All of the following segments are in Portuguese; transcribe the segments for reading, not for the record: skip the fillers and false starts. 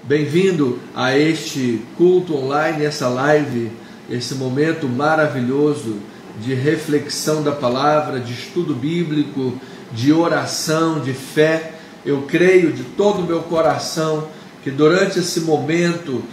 Bem-vindo a este culto online, essa live, esse momento maravilhoso de reflexão da palavra, de estudo bíblico, de oração, de fé. Eu creio de todo o meu coração que durante esse momento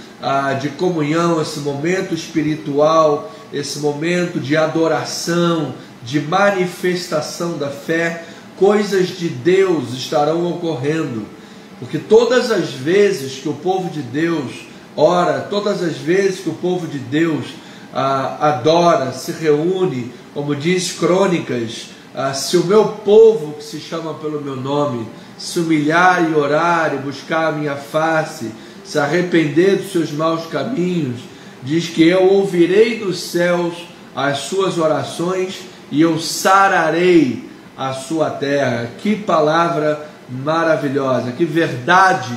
de comunhão, esse momento espiritual, esse momento de adoração, de manifestação da fé, coisas de Deus estarão ocorrendo. Porque todas as vezes que o povo de Deus ora, todas as vezes que o povo de Deus adora, se reúne, como diz Crônicas, se o meu povo, que se chama pelo meu nome, se humilhar e orar e buscar a minha face, se arrepender dos seus maus caminhos, diz que eu ouvirei dos céus as suas orações e eu sararei a sua terra. Que palavra maravilhosa, que verdade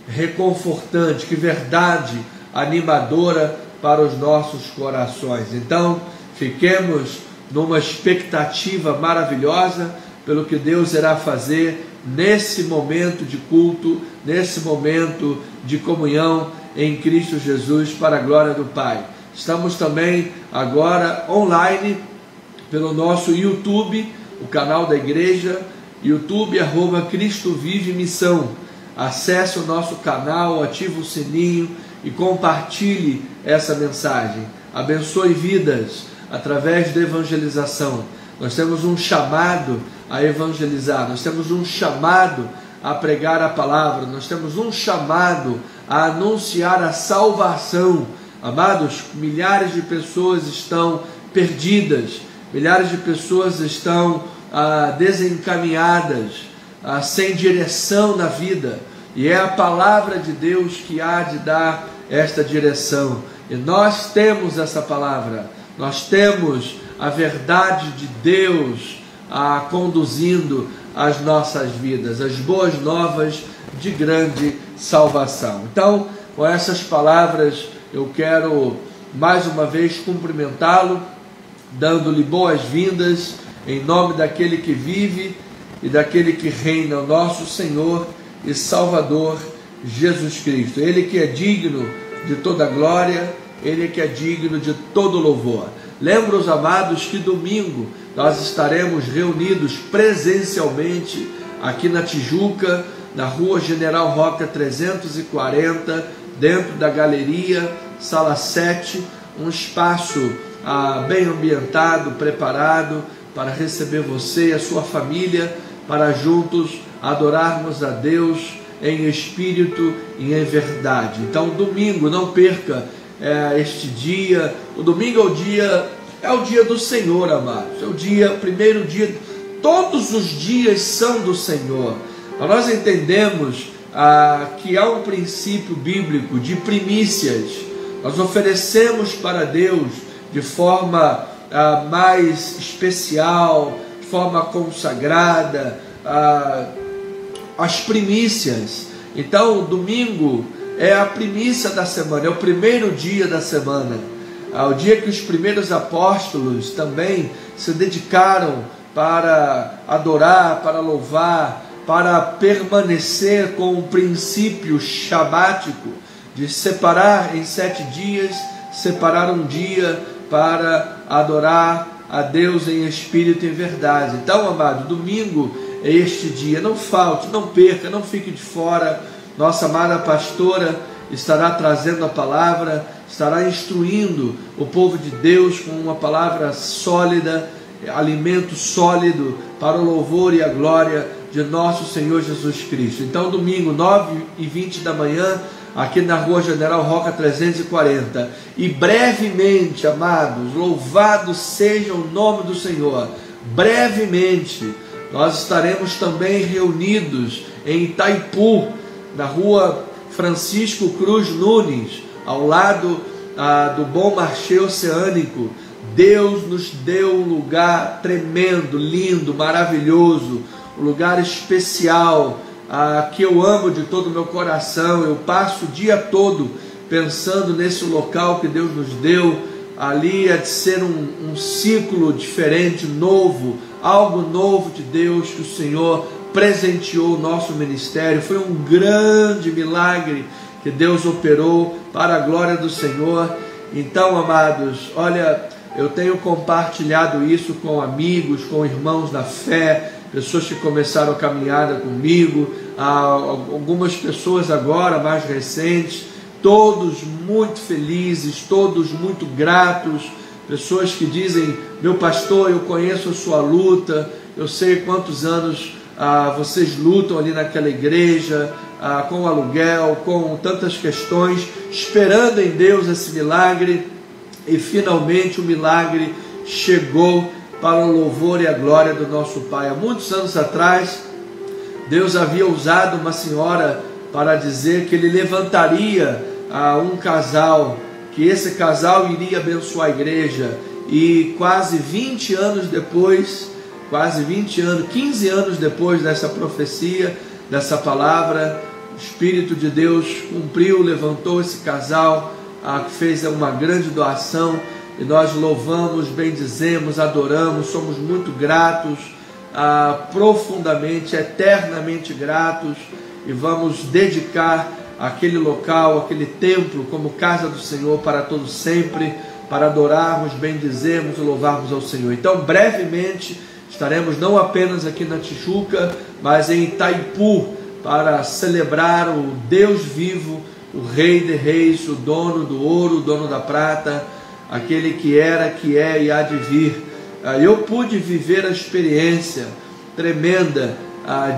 reconfortante, que verdade animadora para os nossos corações. Então, fiquemos numa expectativa maravilhosa pelo que Deus irá fazer nesse momento de culto, nesse momento de comunhão em Cristo Jesus, para a glória do Pai. Estamos também agora online pelo nosso YouTube, o canal da igreja, YouTube, @Cristo Vive Missão. Acesse o nosso canal, ative o sininho e compartilhe essa mensagem. Abençoe vidas através da evangelização. Nós temos um chamado a evangelizar, nós temos um chamado a pregar a palavra, nós temos um chamado a anunciar a salvação. Amados, milhares de pessoas estão perdidas, milhares de pessoas estão desencaminhadas, sem direção na vida, e é a palavra de Deus que há de dar esta direção, e nós temos essa palavra, nós temos a verdade de Deus conduzindo as nossas vidas, as boas novas de grande salvação. Então, com essas palavras, eu quero mais uma vez cumprimentá-lo, dando-lhe boas-vindas, em nome daquele que vive e daquele que reina, o nosso Senhor e Salvador Jesus Cristo. Ele que é digno de toda glória, Ele que é digno de todo louvor. Lembro os amados que domingo nós estaremos reunidos presencialmente aqui na Tijuca, na Rua General Roca 340, dentro da galeria, sala 7, um espaço bem ambientado, preparado para receber você e a sua família, para juntos adorarmos a Deus em espírito e em verdade. Então, domingo, não perca este dia. O domingo é o dia do Senhor, amados. É o primeiro dia. Todos os dias são do Senhor. Nós entendemos que há um princípio bíblico de primícias. Nós oferecemos para Deus de forma mais especial, de forma consagrada, as primícias. Então, o domingo é a primícia da semana, é o primeiro dia da semana, o dia que os primeiros apóstolos também se dedicaram para adorar, para louvar, para permanecer com o princípio sabático de separar em 7 dias, separar um dia para adorar a Deus em espírito e em verdade. Então, amado, domingo é este dia. Não falte, não perca, não fique de fora. Nossa amada pastora estará trazendo a palavra, estará instruindo o povo de Deus com uma palavra sólida, alimento sólido para o louvor e a glória de nosso Senhor Jesus Cristo. Então, domingo, 9h20 da manhã, aqui na Rua General Roca 340, e brevemente, amados, louvado seja o nome do Senhor, brevemente nós estaremos também reunidos em Itaipu, na Rua Francisco Cruz Nunes, ao lado do Bom Marché Oceânico. Deus nos deu um lugar tremendo, lindo, maravilhoso, um lugar especial, que eu amo de todo o meu coração. Eu passo o dia todo pensando nesse local que Deus nos deu. Ali há de ser um ciclo diferente, novo, algo novo de Deus que o Senhor presenteou o nosso ministério. Foi um grande milagre que Deus operou para a glória do Senhor. Então, amados, olha, eu tenho compartilhado isso com amigos, com irmãos da fé, pessoas que começaram a caminhada comigo, algumas pessoas agora mais recentes, todos muito felizes, todos muito gratos, pessoas que dizem: meu pastor, eu conheço a sua luta, eu sei quantos anos vocês lutam ali naquela igreja, com aluguel, com tantas questões, esperando em Deus esse milagre, e finalmente o milagre chegou para o louvor e a glória do nosso Pai. Há muitos anos atrás, Deus havia usado uma senhora para dizer que Ele levantaria um casal, que esse casal iria abençoar a igreja, e quase 20 anos depois, 15 anos depois dessa profecia, dessa palavra, o Espírito de Deus cumpriu, levantou esse casal, que fez uma grande doação, e nós louvamos, bendizemos, adoramos, somos muito gratos, profundamente, eternamente gratos, e vamos dedicar aquele local, aquele templo, como casa do Senhor para todos sempre, para adorarmos, bendizermos e louvarmos ao Senhor. Então, brevemente, estaremos não apenas aqui na Tijuca, mas em Itaipu, para celebrar o Deus vivo, o Rei de Reis, o dono do ouro, o dono da prata, aquele que era, que é e há de vir. Eu pude viver a experiência tremenda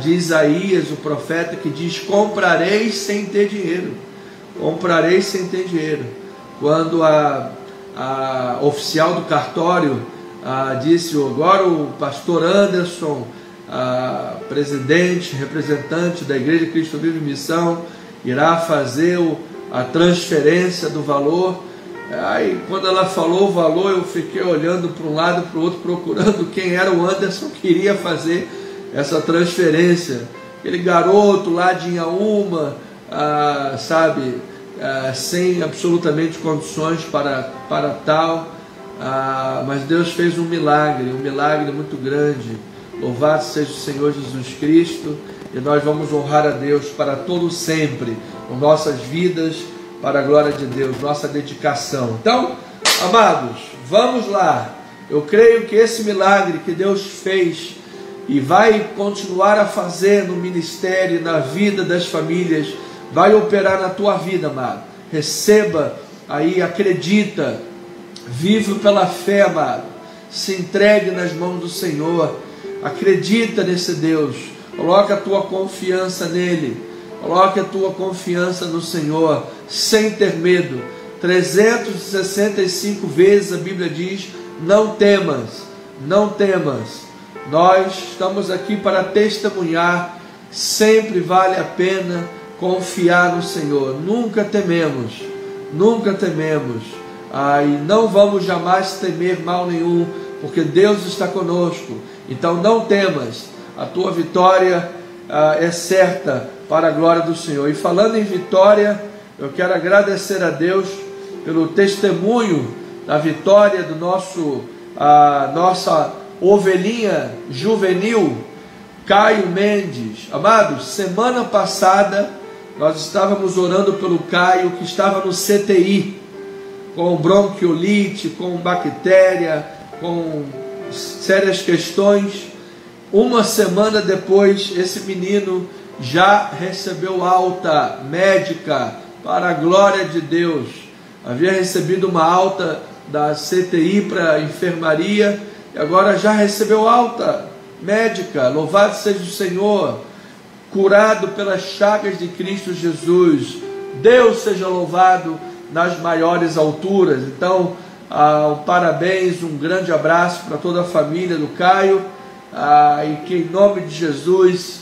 de Isaías, o profeta, que diz: comprareis sem ter dinheiro, comprareis sem ter dinheiro. Quando a oficial do cartório disse: agora o pastor Anderson, presidente, representante da Igreja Cristo Vive Missão, irá fazer a transferência do valor. Aí quando ela falou o valor, eu fiquei olhando para um lado e para o outro, procurando quem era o Anderson que iria fazer essa transferência. Aquele garoto lá de Inhaúma, sem absolutamente condições para tal, mas Deus fez um milagre muito grande. Louvado seja o Senhor Jesus Cristo, e nós vamos honrar a Deus para todo sempre, com nossas vidas, para a glória de Deus, nossa dedicação. Então, amados, vamos lá. Eu creio que esse milagre que Deus fez e vai continuar a fazer no ministério, na vida das famílias, vai operar na tua vida, amado. Receba aí, acredita, vive pela fé, amado. Se entregue nas mãos do Senhor, acredita nesse Deus, coloca a tua confiança nele, coloque a tua confiança no Senhor, sem ter medo. 365 vezes a Bíblia diz: não temas, não temas. Nós estamos aqui para testemunhar, sempre vale a pena confiar no Senhor, nunca tememos, e não vamos jamais temer mal nenhum, porque Deus está conosco. Então não temas, a tua vitória é certa para a glória do Senhor. E falando em vitória, eu quero agradecer a Deus pelo testemunho da vitória do nossa ovelhinha juvenil, Caio Mendes. Amados, semana passada nós estávamos orando pelo Caio, que estava no CTI, com bronquiolite, com bactéria, com sérias questões. Uma semana depois, esse menino já recebeu alta médica, para a glória de Deus. Havia recebido uma alta da CTI para a enfermaria, e agora já recebeu alta médica. Louvado seja o Senhor, curado pelas chagas de Cristo Jesus. Deus seja louvado nas maiores alturas. Então, um parabéns, um grande abraço para toda a família do Caio, e que em nome de Jesus,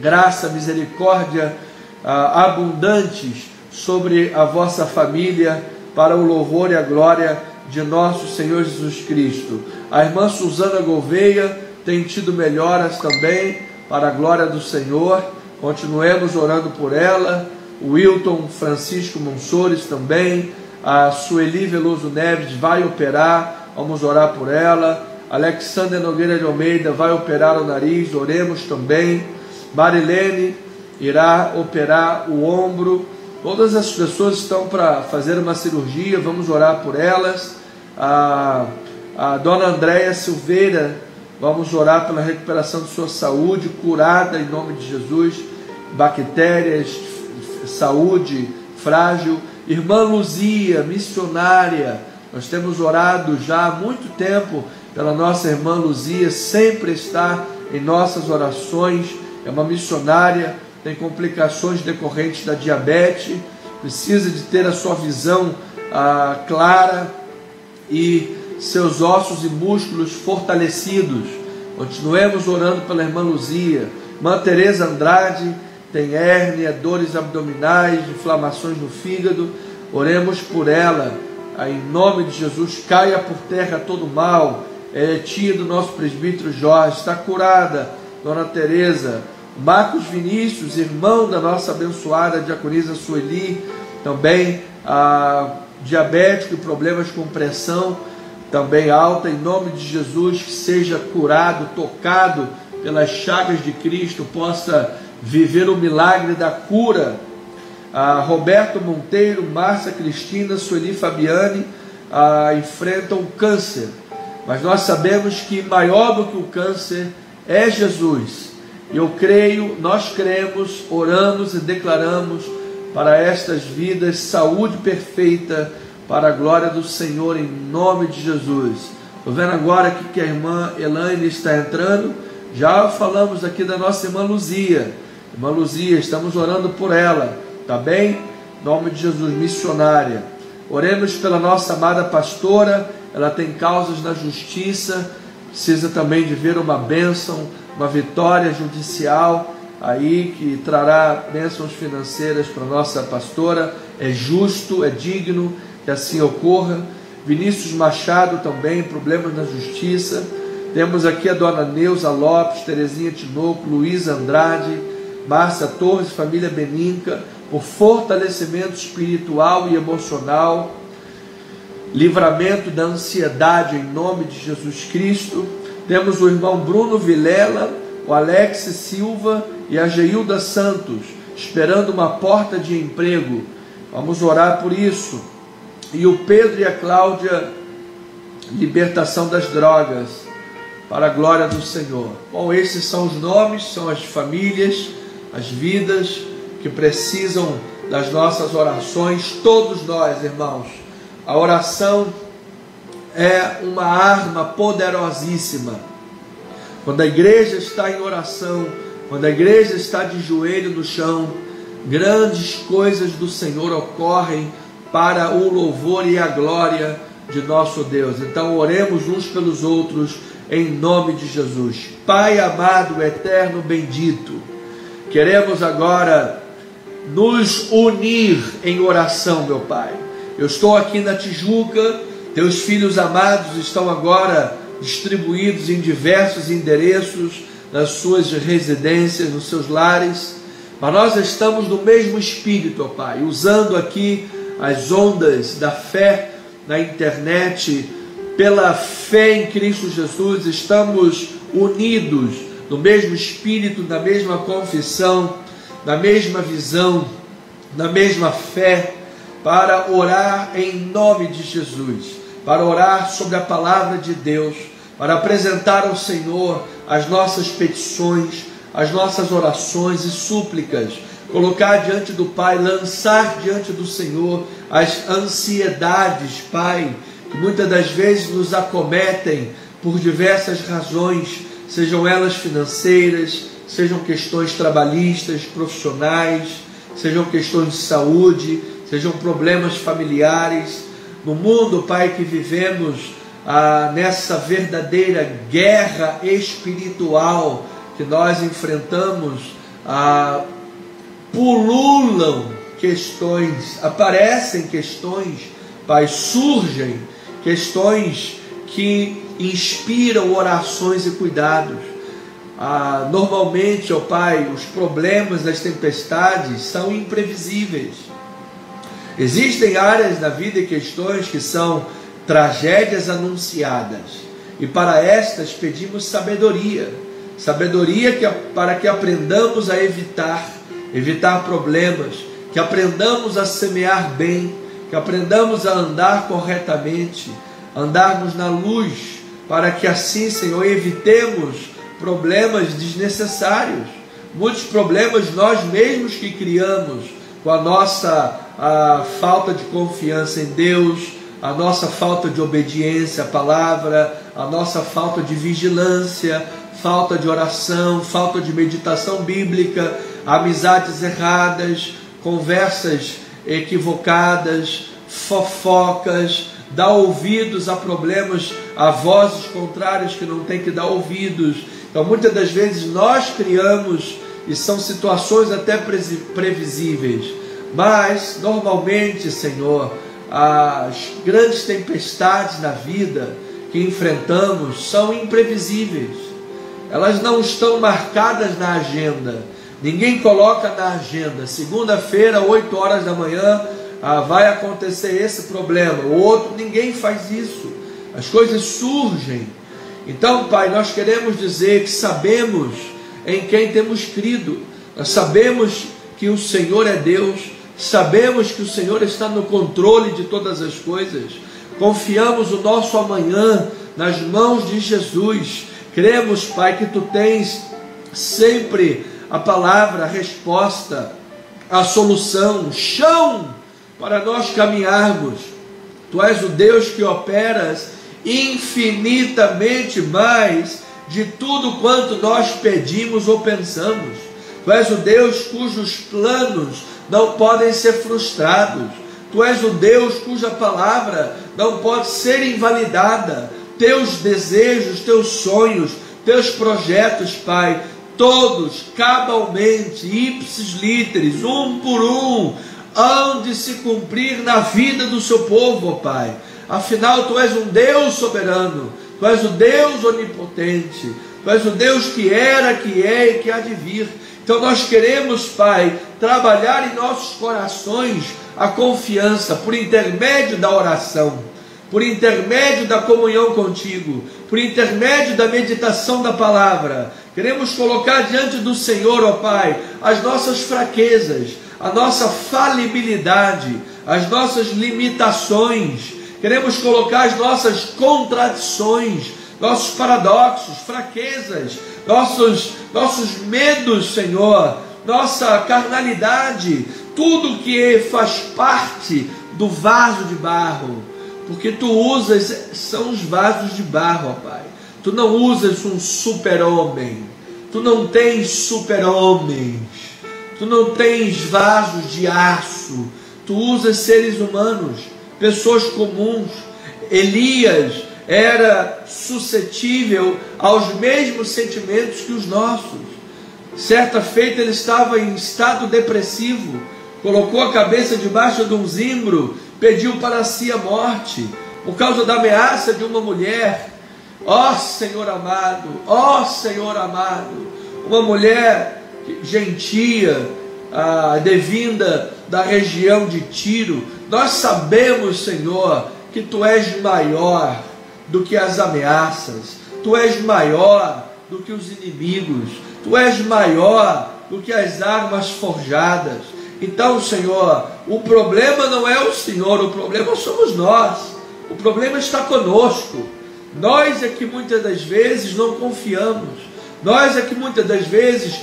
graça, misericórdia abundantes sobre a vossa família, para o louvor e a glória de nosso Senhor Jesus Cristo. A irmã Suzana Gouveia tem tido melhoras também, para a glória do Senhor. Continuemos orando por ela. O Wilton Francisco Monsores também. A Sueli Veloso Neves vai operar, vamos orar por ela. Alexandre Nogueira de Almeida vai operar o nariz, oremos também. Marilene irá operar o ombro, Todas as pessoas estão para fazer uma cirurgia, vamos orar por elas. A dona Andréia Silveira, vamos orar pela recuperação de sua saúde, curada em nome de Jesus, bactérias, saúde frágil. Irmã Luzia, missionária, nós temos orado já há muito tempo pela nossa irmã Luzia, sempre está em nossas orações, é uma missionária, tem complicações decorrentes da diabetes, precisa de ter a sua visão clara e seus ossos e músculos fortalecidos. Continuemos orando pela irmã Luzia. Irmã Tereza Andrade tem hérnia, dores abdominais, inflamações no fígado. Oremos por ela, em nome de Jesus. Caia por terra todo mal. É tia do nosso presbítero Jorge, está curada, dona Tereza. Marcos Vinícius, irmão da nossa abençoada diaconisa Sueli, também diabético e problemas com pressão também alta, em nome de Jesus, que seja curado, tocado pelas chagas de Cristo, possa viver o milagre da cura. Roberto Monteiro, Márcia Cristina, Sueli Fabiane enfrentam câncer, mas nós sabemos que maior do que o câncer é Jesus. Eu creio, nós cremos, oramos e declaramos para estas vidas saúde perfeita, para a glória do Senhor, em nome de Jesus. Estou vendo agora aqui que a irmã Elaine está entrando. Já falamos aqui da nossa irmã Luzia. Irmã Luzia, estamos orando por ela, tá bem? Em nome de Jesus, missionária. Oremos pela nossa amada pastora, ela tem causas na justiça, precisa também de ver uma bênção, uma vitória judicial aí que trará bênçãos financeiras para a nossa pastora. É justo, é digno que assim ocorra. Vinícius Machado também, problemas na justiça. Temos aqui a dona Neuza Lopes, Terezinha Tinoco, Luísa Andrade, Márcia Torres, família Beninca, por fortalecimento espiritual e emocional, livramento da ansiedade em nome de Jesus Cristo. Temos o irmão Bruno Vilela, o Alex Silva e a Geilda Santos, esperando uma porta de emprego. Vamos orar por isso. E o Pedro e a Cláudia, libertação das drogas, para a glória do Senhor. Bom, esses são os nomes, são as famílias, as vidas que precisam das nossas orações. Todos nós, irmãos, a oração é uma arma poderosíssima. Quando a igreja está em oração, quando a igreja está de joelho no chão, grandes coisas do Senhor ocorrem para o louvor e a glória de nosso Deus. Então oremos uns pelos outros em nome de Jesus. Pai amado, eterno, bendito, queremos agora nos unir em oração, meu Pai. Eu estou aqui na Tijuca, teus filhos amados estão agora distribuídos em diversos endereços, nas suas residências, nos seus lares, mas nós estamos no mesmo espírito, ó Pai, usando aqui as ondas da fé na internet, pela fé em Cristo Jesus, estamos unidos no mesmo espírito, na mesma confissão, na mesma visão, na mesma fé, para orar em nome de Jesus, para orar sobre a palavra de Deus, para apresentar ao Senhor as nossas petições, as nossas orações e súplicas, colocar diante do Pai, lançar diante do Senhor as ansiedades, Pai, que muitas das vezes nos acometem por diversas razões, sejam elas financeiras, sejam questões trabalhistas, profissionais, sejam questões de saúde, sejam problemas familiares. No mundo, Pai, que vivemos nessa verdadeira guerra espiritual que nós enfrentamos, pululam questões, aparecem questões, Pai, surgem questões que inspiram orações e cuidados. Normalmente, ó Pai, os problemas das tempestades são imprevisíveis. Existem áreas da vida e questões que são tragédias anunciadas, e para estas pedimos sabedoria, para que aprendamos a evitar problemas, que aprendamos a semear bem, que aprendamos a andar corretamente, andarmos na luz, para que assim, Senhor, evitemos problemas desnecessários. Muitos problemas nós mesmos que criamos, com a nossa falta de confiança em Deus, a nossa falta de obediência à palavra, a nossa falta de vigilância, falta de oração, falta de meditação bíblica, amizades erradas, conversas equivocadas, fofocas, dar ouvidos a problemas, a vozes contrárias que não tem que dar ouvidos. Então muitas das vezes nós criamos, e são situações até previsíveis, mas normalmente, Senhor, as grandes tempestades na vida que enfrentamos são imprevisíveis. Elas não estão marcadas na agenda. Ninguém coloca na agenda: segunda-feira, 8 horas da manhã, vai acontecer esse problema, o outro. Ninguém faz isso. As coisas surgem. Então, Pai, nós queremos dizer que sabemos em quem temos crido. Nós sabemos que o Senhor é Deus, sabemos que o Senhor está no controle de todas as coisas. Confiamos o nosso amanhã nas mãos de Jesus. Cremos, Pai, que Tu tens sempre a palavra, a resposta, a solução, o chão para nós caminharmos. Tu és o Deus que operas infinitamente mais de tudo quanto nós pedimos ou pensamos. Tu és o Deus cujos planos não podem ser frustrados. Tu és o Deus cuja palavra não pode ser invalidada. Teus desejos, teus sonhos, teus projetos, Pai, todos, cabalmente, ipsis literis, um por um, hão de se cumprir na vida do seu povo, ó Pai. Afinal, Tu és um Deus soberano, Tu és o Deus onipotente, Tu és o Deus que era, que é e que há de vir. Então nós queremos, Pai, trabalhar em nossos corações a confiança por intermédio da oração, por intermédio da comunhão contigo, por intermédio da meditação da palavra. Queremos colocar diante do Senhor, ó Pai, as nossas fraquezas, a nossa falibilidade, as nossas limitações. Queremos colocar as nossas contradições, nossos paradoxos, fraquezas, nossos medos, Senhor, nossa carnalidade, tudo que faz parte do vaso de barro, porque Tu usas, são os vasos de barro, ó Pai. Tu não usas um super-homem, Tu não tens super-homens, Tu não tens vasos de aço, Tu usas seres humanos, pessoas comuns. Elias era suscetível aos mesmos sentimentos que os nossos. Certa feita ele estava em estado depressivo, colocou a cabeça debaixo de um zimbro, pediu para si a morte, por causa da ameaça de uma mulher. Ó Senhor amado, ó Senhor amado, uma mulher gentia, devinda da região de Tiro. Nós sabemos, Senhor, que Tu és maior do que as ameaças, Tu és maior do que os inimigos, Tu és maior do que as armas forjadas. Então, Senhor, o problema não é o Senhor, o problema somos nós, o problema está conosco. Nós é que muitas das vezes não confiamos, nós é que muitas das vezes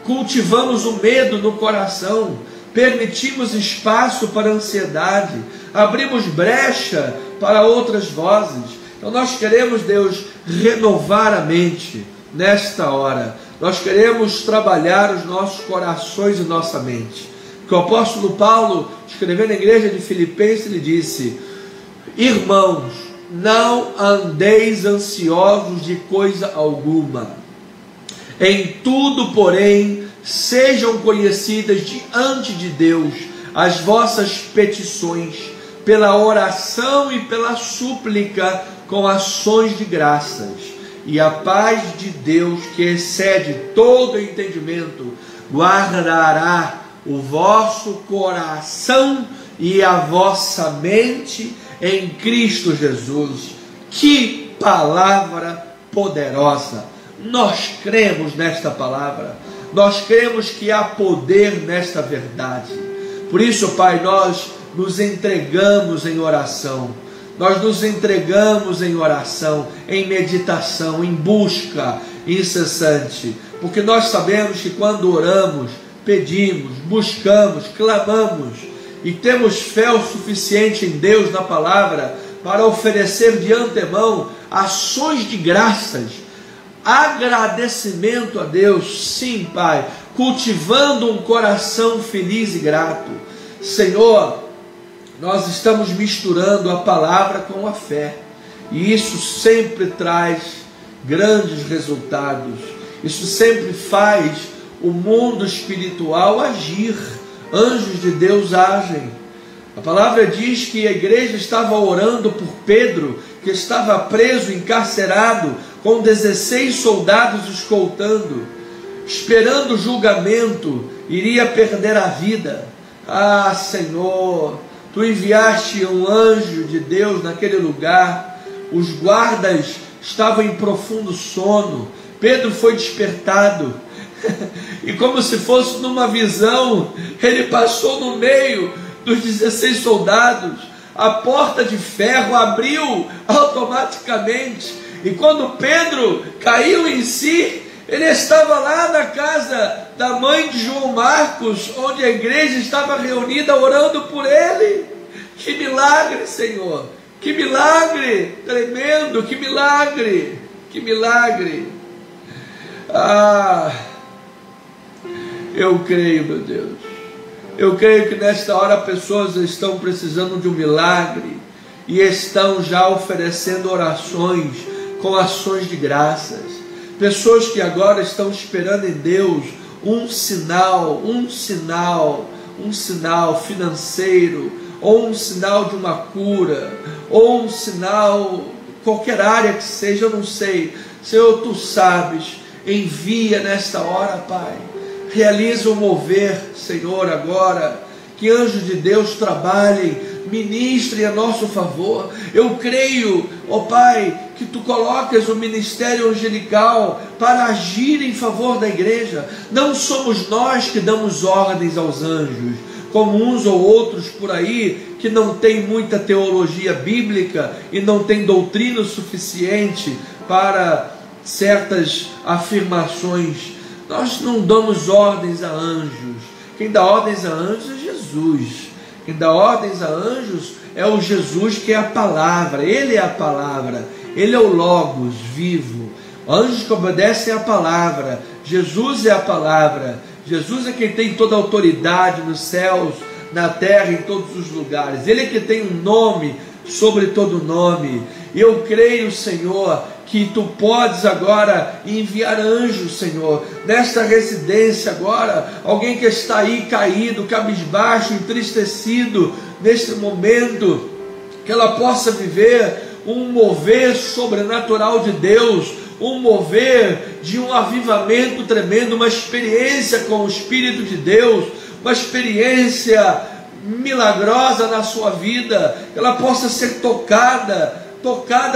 cultivamos o medo no coração, permitimos espaço para a ansiedade, abrimos brecha para outras vozes. Então nós queremos, Deus, renovar a mente nesta hora. Nós queremos trabalhar os nossos corações e nossa mente. Que o apóstolo Paulo, escrevendo na igreja de Filipenses, ele disse: irmãos, não andeis ansiosos de coisa alguma. Em tudo, porém, sejam conhecidas diante de Deus as vossas petições, pela oração e pela súplica, com ações de graças. E a paz de Deus, que excede todo entendimento, guardará o vosso coração e a vossa mente em Cristo Jesus. Que palavra poderosa! Nós cremos nesta palavra, nós cremos que há poder nesta verdade, Por isso, Pai, nós nos entregamos em oração. Nós nos entregamos em oração, em meditação, em busca incessante. Porque nós sabemos que quando oramos, pedimos, buscamos, clamamos e temos fé o suficiente em Deus, na palavra, para oferecer de antemão ações de graças, agradecimento a Deus, sim, Pai, cultivando um coração feliz e grato. Senhor, nós estamos misturando a palavra com a fé, e isso sempre traz grandes resultados, isso sempre faz o mundo espiritual agir, anjos de Deus agem. A palavra diz que a igreja estava orando por Pedro, que estava preso, encarcerado, com 16 soldados escoltando, esperando o julgamento, iria perder a vida. Ah, Senhor, Tu enviaste um anjo de Deus naquele lugar, os guardas estavam em profundo sono, Pedro foi despertado, e como se fosse numa visão, ele passou no meio dos 16 soldados, a porta de ferro abriu automaticamente, e quando Pedro caiu em si, ele estava lá na casa da mãe de João Marcos, onde a igreja estava reunida orando por ele. Que milagre, Senhor! Que milagre tremendo! Que milagre! Que milagre! Ah, eu creio, meu Deus. Eu creio que nesta hora pessoas estão precisando de um milagre e estão já oferecendo orações com ações de graças. Pessoas que agora estão esperando em Deus um sinal financeiro, ou um sinal de uma cura, ou um sinal, qualquer área que seja, eu não sei. Senhor, Tu sabes, envia nesta hora, Pai. Realiza o mover, Senhor, agora. Que anjos de Deus trabalhem, ministrem a nosso favor. Eu creio, ó Pai, que Tu colocas o ministério angelical para agir em favor da igreja. Não somos nós que damos ordens aos anjos, como uns ou outros por aí, que não tem muita teologia bíblica e não tem doutrina suficiente para certas afirmações. Nós não damos ordens a anjos. Quem dá ordens a anjos é Jesus. Quem dá ordens a anjos é o Jesus que é a palavra. Ele é a palavra. Ele é o Logos vivo. Anjos que obedecem à palavra. Jesus é a palavra. Jesus é quem tem toda a autoridade nos céus, na terra, em todos os lugares. Ele é que tem um nome sobre todo nome. E eu creio, Senhor, que Tu podes agora enviar anjos, Senhor, nesta residência agora, alguém que está aí caído, cabisbaixo, entristecido, neste momento, que ela possa viver um mover sobrenatural de Deus, um mover de um avivamento tremendo, uma experiência com o Espírito de Deus, uma experiência milagrosa na sua vida, que ela possa ser tocada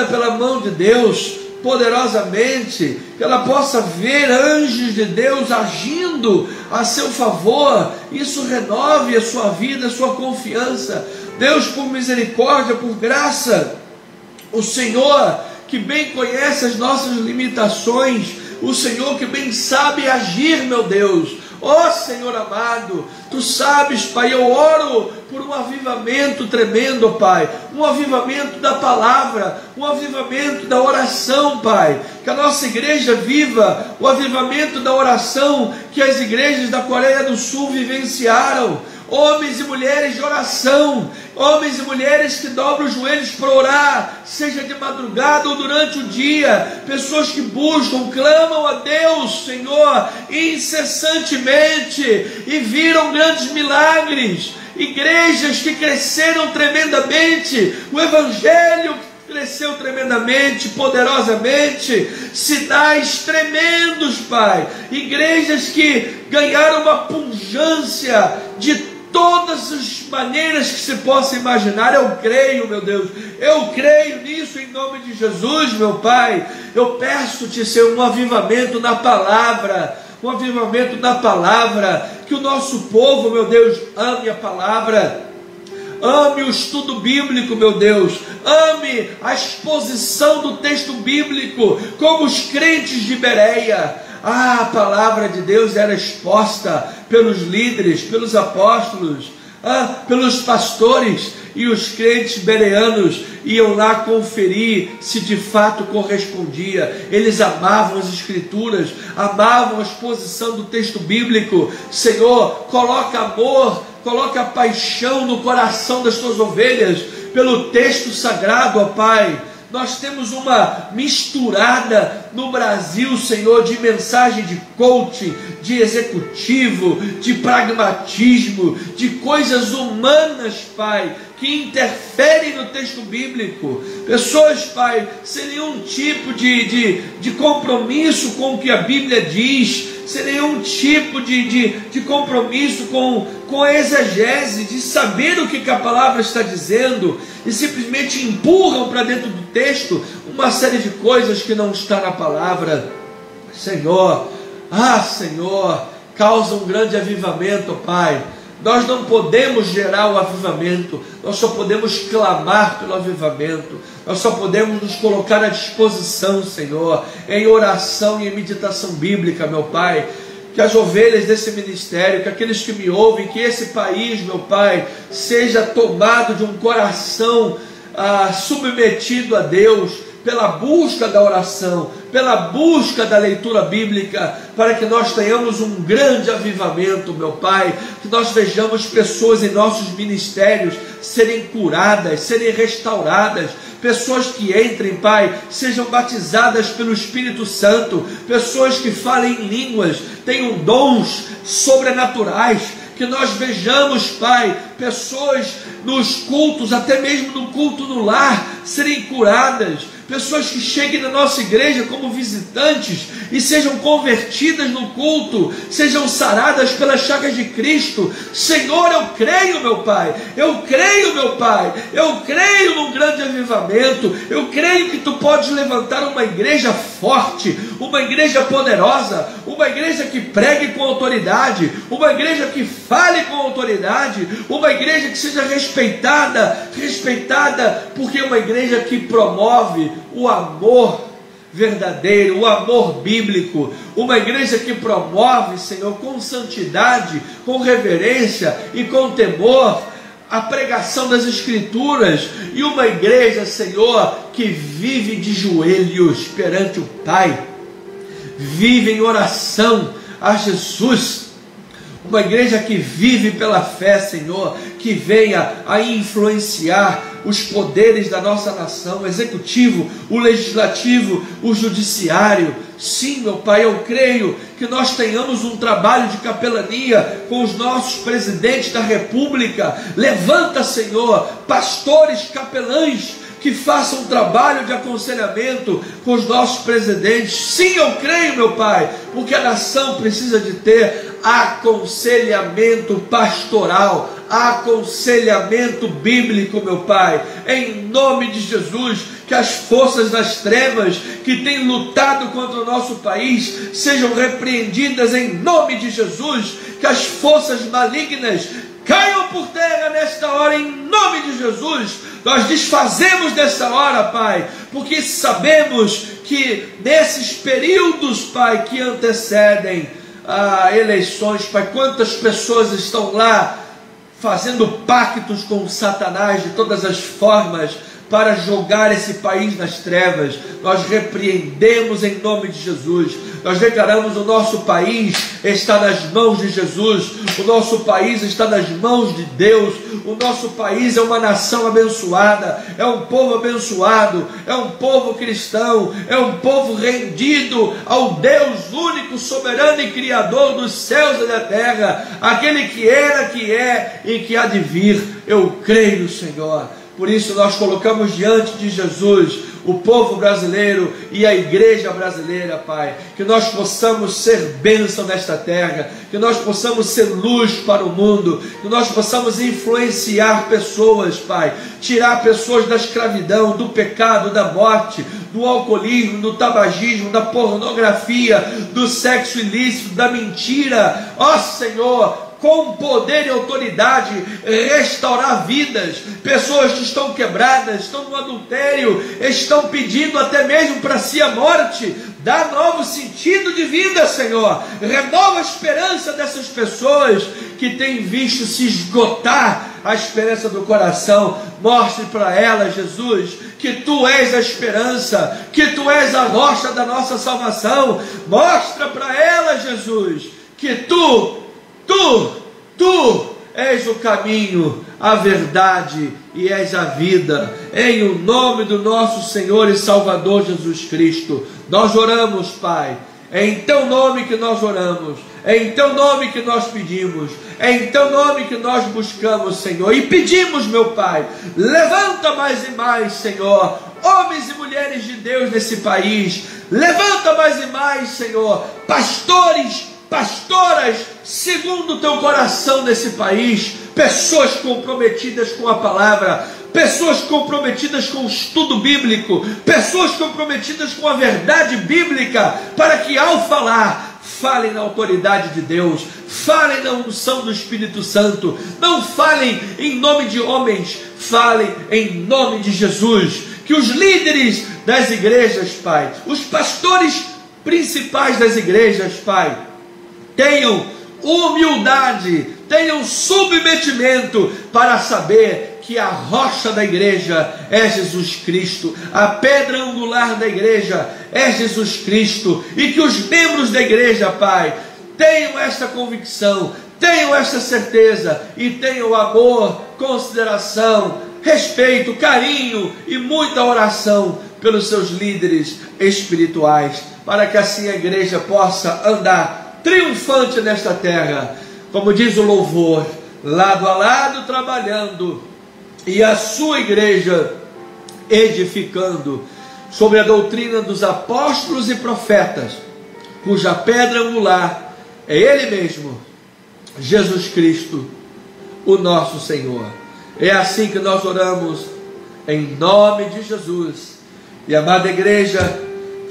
pela mão de Deus, poderosamente, que ela possa ver anjos de Deus agindo a seu favor. Isso renove a sua vida, a sua confiança. Deus, por misericórdia, por graça, o Senhor que bem conhece as nossas limitações, o Senhor que bem sabe agir, meu Deus. Ó Senhor amado, Tu sabes, Pai, eu oro por um avivamento tremendo, Pai, um avivamento da palavra, um avivamento da oração, Pai, que a nossa igreja viva o avivamento da oração que as igrejas da Coreia do Sul vivenciaram. Homens e mulheres de oração, homens e mulheres que dobram os joelhos para orar, seja de madrugada ou durante o dia, pessoas que buscam, clamam a Deus, Senhor, incessantemente, e viram grandes milagres, igrejas que cresceram tremendamente, o Evangelho cresceu tremendamente, poderosamente, sinais tremendos, Pai, igrejas que ganharam uma pujança de todas as maneiras que se possa imaginar. Eu creio, meu Deus, eu creio nisso em nome de Jesus, meu Pai. Eu peço-te, Senhor, um avivamento na palavra, um avivamento na palavra, que o nosso povo, meu Deus, ame a palavra, ame o estudo bíblico, meu Deus, ame a exposição do texto bíblico, como os crentes de Bereia. A palavra de Deus era exposta pelos líderes, pelos apóstolos, pelos pastores, e os crentes bereanos iam lá conferir se de fato correspondia. Eles amavam as escrituras, amavam a exposição do texto bíblico. Senhor, coloca amor, coloca paixão no coração das tuas ovelhas pelo texto sagrado, ó Pai. Nós temos uma misturada no Brasil, Senhor, de mensagem de coaching, de executivo, de pragmatismo, de coisas humanas, Pai, que interferem no texto bíblico. Pessoas, Pai, sem nenhum tipo de compromisso com o que a Bíblia diz, sem nenhum tipo de compromisso com a exegese, de saber o que a palavra está dizendo, e simplesmente empurram para dentro do texto uma série de coisas que não está na palavra. Senhor, Senhor, causa um grande avivamento, Pai. Nós não podemos gerar o avivamento, nós só podemos clamar pelo avivamento, nós só podemos nos colocar à disposição, Senhor, em oração e em meditação bíblica, meu Pai. Que as ovelhas desse ministério, que aqueles que me ouvem, que esse país, meu Pai, seja tomado de um coração submetido a Deus, pela busca da oração, pela busca da leitura bíblica, para que nós tenhamos um grande avivamento, meu Pai, que nós vejamos pessoas em nossos ministérios serem curadas, serem restauradas, pessoas que entrem, Pai, sejam batizadas pelo Espírito Santo, pessoas que falem em línguas, tenham dons sobrenaturais, que nós vejamos, Pai, pessoas nos cultos, até mesmo no culto no lar, serem curadas, pessoas que cheguem na nossa igreja como visitantes e sejam convertidas no culto, sejam saradas pelas chagas de Cristo. Senhor, eu creio, meu Pai, eu creio, meu Pai, eu creio num grande avivamento, eu creio que Tu podes levantar uma igreja forte, uma igreja poderosa, uma igreja que pregue com autoridade, uma igreja que fale com autoridade, uma igreja que seja respeitada, porque é uma igreja que promove o amor verdadeiro, o amor bíblico, uma igreja que promove, Senhor, com santidade, com reverência e com temor a pregação das Escrituras, e uma igreja, Senhor, que vive de joelhos perante o Pai, vive em oração a Jesus, uma igreja que vive pela fé, Senhor, que venha a influenciar os poderes da nossa nação, o executivo, o legislativo, o judiciário. Sim, meu Pai, eu creio que nós tenhamos um trabalho de capelania com os nossos presidentes da República. Levanta, Senhor, pastores, capelães, que façam um trabalho de aconselhamento com os nossos presidentes. Sim, eu creio, meu Pai, porque a nação precisa de ter aconselhamento pastoral, aconselhamento bíblico, meu Pai, em nome de Jesus. Que as forças das trevas que têm lutado contra o nosso país sejam repreendidas em nome de Jesus, que as forças malignas caiam por terra nesta hora em nome de Jesus. Nós desfazemos dessa hora, Pai, porque sabemos que nesses períodos, Pai, que antecedem eleições, Pai, quantas pessoas estão lá fazendo pactos com Satanás de todas as formas para jogar esse país nas trevas. Nós repreendemos em nome de Jesus. Nós declaramos: o nosso país está nas mãos de Jesus, o nosso país está nas mãos de Deus, o nosso país é uma nação abençoada, é um povo abençoado, é um povo cristão, é um povo rendido ao Deus único, soberano e criador dos céus e da terra, aquele que era, que é e que há de vir. Eu creio, Senhor, Por isso nós colocamos diante de Jesus o povo brasileiro e a igreja brasileira, Pai, que nós possamos ser bênção nesta terra, que nós possamos ser luz para o mundo, que nós possamos influenciar pessoas, Pai, tirar pessoas da escravidão, do pecado, da morte, do alcoolismo, do tabagismo, da pornografia, do sexo ilícito, da mentira, ó Senhor, com poder e autoridade, restaurar vidas, pessoas que estão quebradas, estão no adultério, estão pedindo até mesmo para si a morte. Dá novo sentido de vida, Senhor, renova a esperança dessas pessoas que têm visto se esgotar a esperança do coração. Mostre para elas, Jesus, que Tu és a esperança, que Tu és a rocha da nossa salvação. Mostra para elas, Jesus, que Tu és o caminho, a verdade e és a vida. Em o nome do nosso Senhor e Salvador Jesus Cristo, nós oramos, Pai. É em Teu nome que nós oramos, é em Teu nome que nós pedimos, é em Teu nome que nós buscamos, Senhor. E pedimos, meu Pai, levanta mais e mais, Senhor, homens e mulheres de Deus nesse país. Levanta mais e mais, Senhor, pastores, pastoras, segundo o Teu coração nesse país, pessoas comprometidas com a palavra, pessoas comprometidas com o estudo bíblico, pessoas comprometidas com a verdade bíblica, para que ao falar, falem na autoridade de Deus, falem na unção do Espírito Santo, não falem em nome de homens, falem em nome de Jesus. Que os líderes das igrejas, Pai, os pastores principais das igrejas, Pai, tenham humildade, tenham submetimento para saber que a rocha da igreja é Jesus Cristo, a pedra angular da igreja é Jesus Cristo, e que os membros da igreja, Pai, tenham esta convicção, tenham esta certeza e tenham amor, consideração, respeito, carinho e muita oração pelos seus líderes espirituais, para que assim a igreja possa andar triunfante nesta terra, como diz o louvor, lado a lado trabalhando, e a sua igreja edificando sobre a doutrina dos apóstolos e profetas, cuja pedra angular é Ele mesmo, Jesus Cristo, o nosso Senhor. É assim que nós oramos, em nome de Jesus. E amada igreja,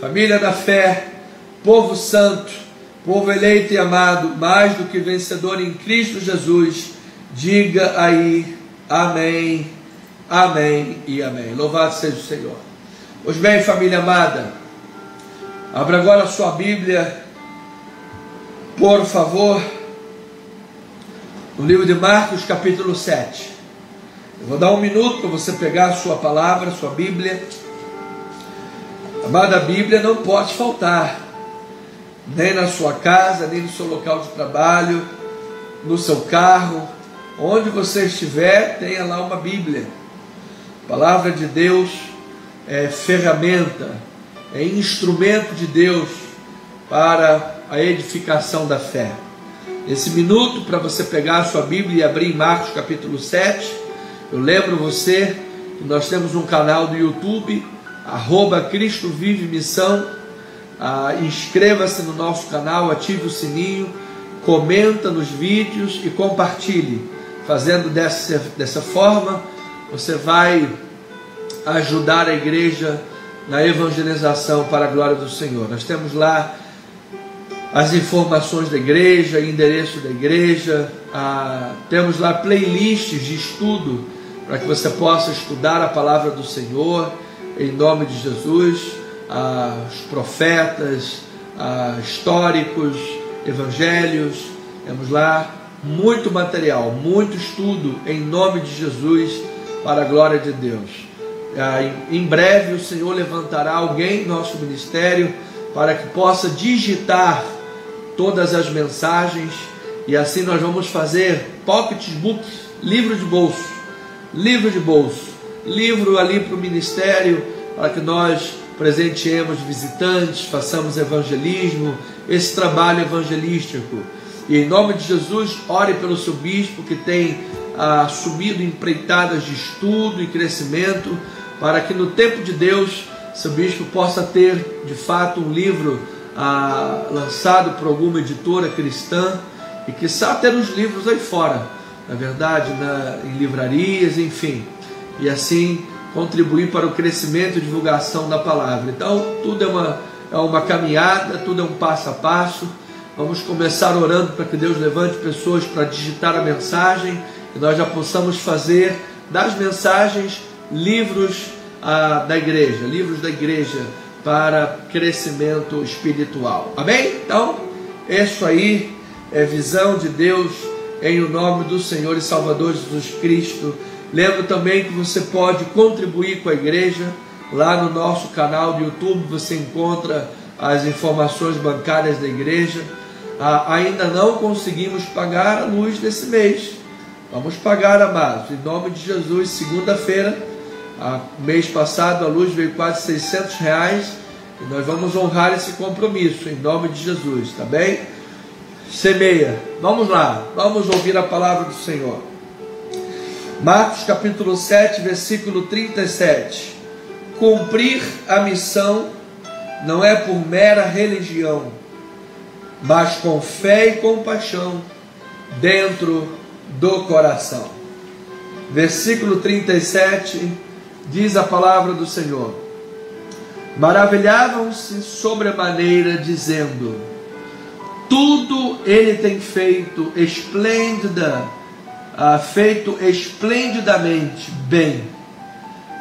família da fé, povo santo, povo eleito e amado, mais do que vencedor em Cristo Jesus, diga aí, amém, amém e amém. Louvado seja o Senhor. Pois bem, família amada, abra agora a sua Bíblia, por favor, no livro de Marcos, capítulo 7. Eu vou dar um minuto para você pegar a sua palavra, a sua Bíblia. Amada, Bíblia não pode faltar, nem na sua casa, nem no seu local de trabalho, no seu carro, onde você estiver, tenha lá uma Bíblia. A palavra de Deus é ferramenta, é instrumento de Deus para a edificação da fé. Esse minuto para você pegar a sua Bíblia e abrir em Marcos capítulo 7, eu lembro você que nós temos um canal do YouTube, @Cristo Vive Missão. Inscreva-se no nosso canal, ative o sininho, comenta nos vídeos e compartilhe. Fazendo dessa forma, você vai ajudar a igreja na evangelização para a glória do Senhor. Nós temos lá as informações da igreja, endereço da igreja, temos lá playlists de estudo para que você possa estudar a palavra do Senhor, em nome de Jesus. Os profetas, históricos, evangelhos, temos lá muito material, muito estudo em nome de Jesus, para a glória de Deus. Em breve o Senhor levantará alguém no nosso ministério para que possa digitar todas as mensagens, e assim nós vamos fazer pocketbooks, livro de bolso, livro ali para o ministério, para que nós presenteemos visitantes, façamos evangelismo, esse trabalho evangelístico. E em nome de Jesus, ore pelo seu bispo que tem assumido empreitadas de estudo e crescimento, para que no tempo de Deus, seu bispo possa ter de fato um livro lançado por alguma editora cristã, e quiçá ter os livros aí fora, na verdade, em livrarias, enfim, e assim contribuir para o crescimento e divulgação da palavra. Então tudo é uma caminhada, tudo é um passo a passo. Vamos começar orando para que Deus levante pessoas para digitar a mensagem, e nós já possamos fazer das mensagens livros da igreja para crescimento espiritual. Amém? Então, isso aí é visão de Deus em o nome do Senhor e Salvador Jesus Cristo. Lembro também que você pode contribuir com a igreja. Lá no nosso canal do YouTube você encontra as informações bancárias da igreja. Ainda não conseguimos pagar a luz desse mês. Vamos pagar, amados, em nome de Jesus. Segunda-feira, mês passado, a luz veio quase R$600, e nós vamos honrar esse compromisso em nome de Jesus, tá bem? Semeia. Vamos lá, vamos ouvir a palavra do Senhor. Marcos capítulo 7, versículo 37. Cumprir a missão não é por mera religião, mas com fé e compaixão dentro do coração. Versículo 37 diz a palavra do Senhor: maravilhavam-se sobremaneira, dizendo: tudo ele tem feito esplendidamente bem.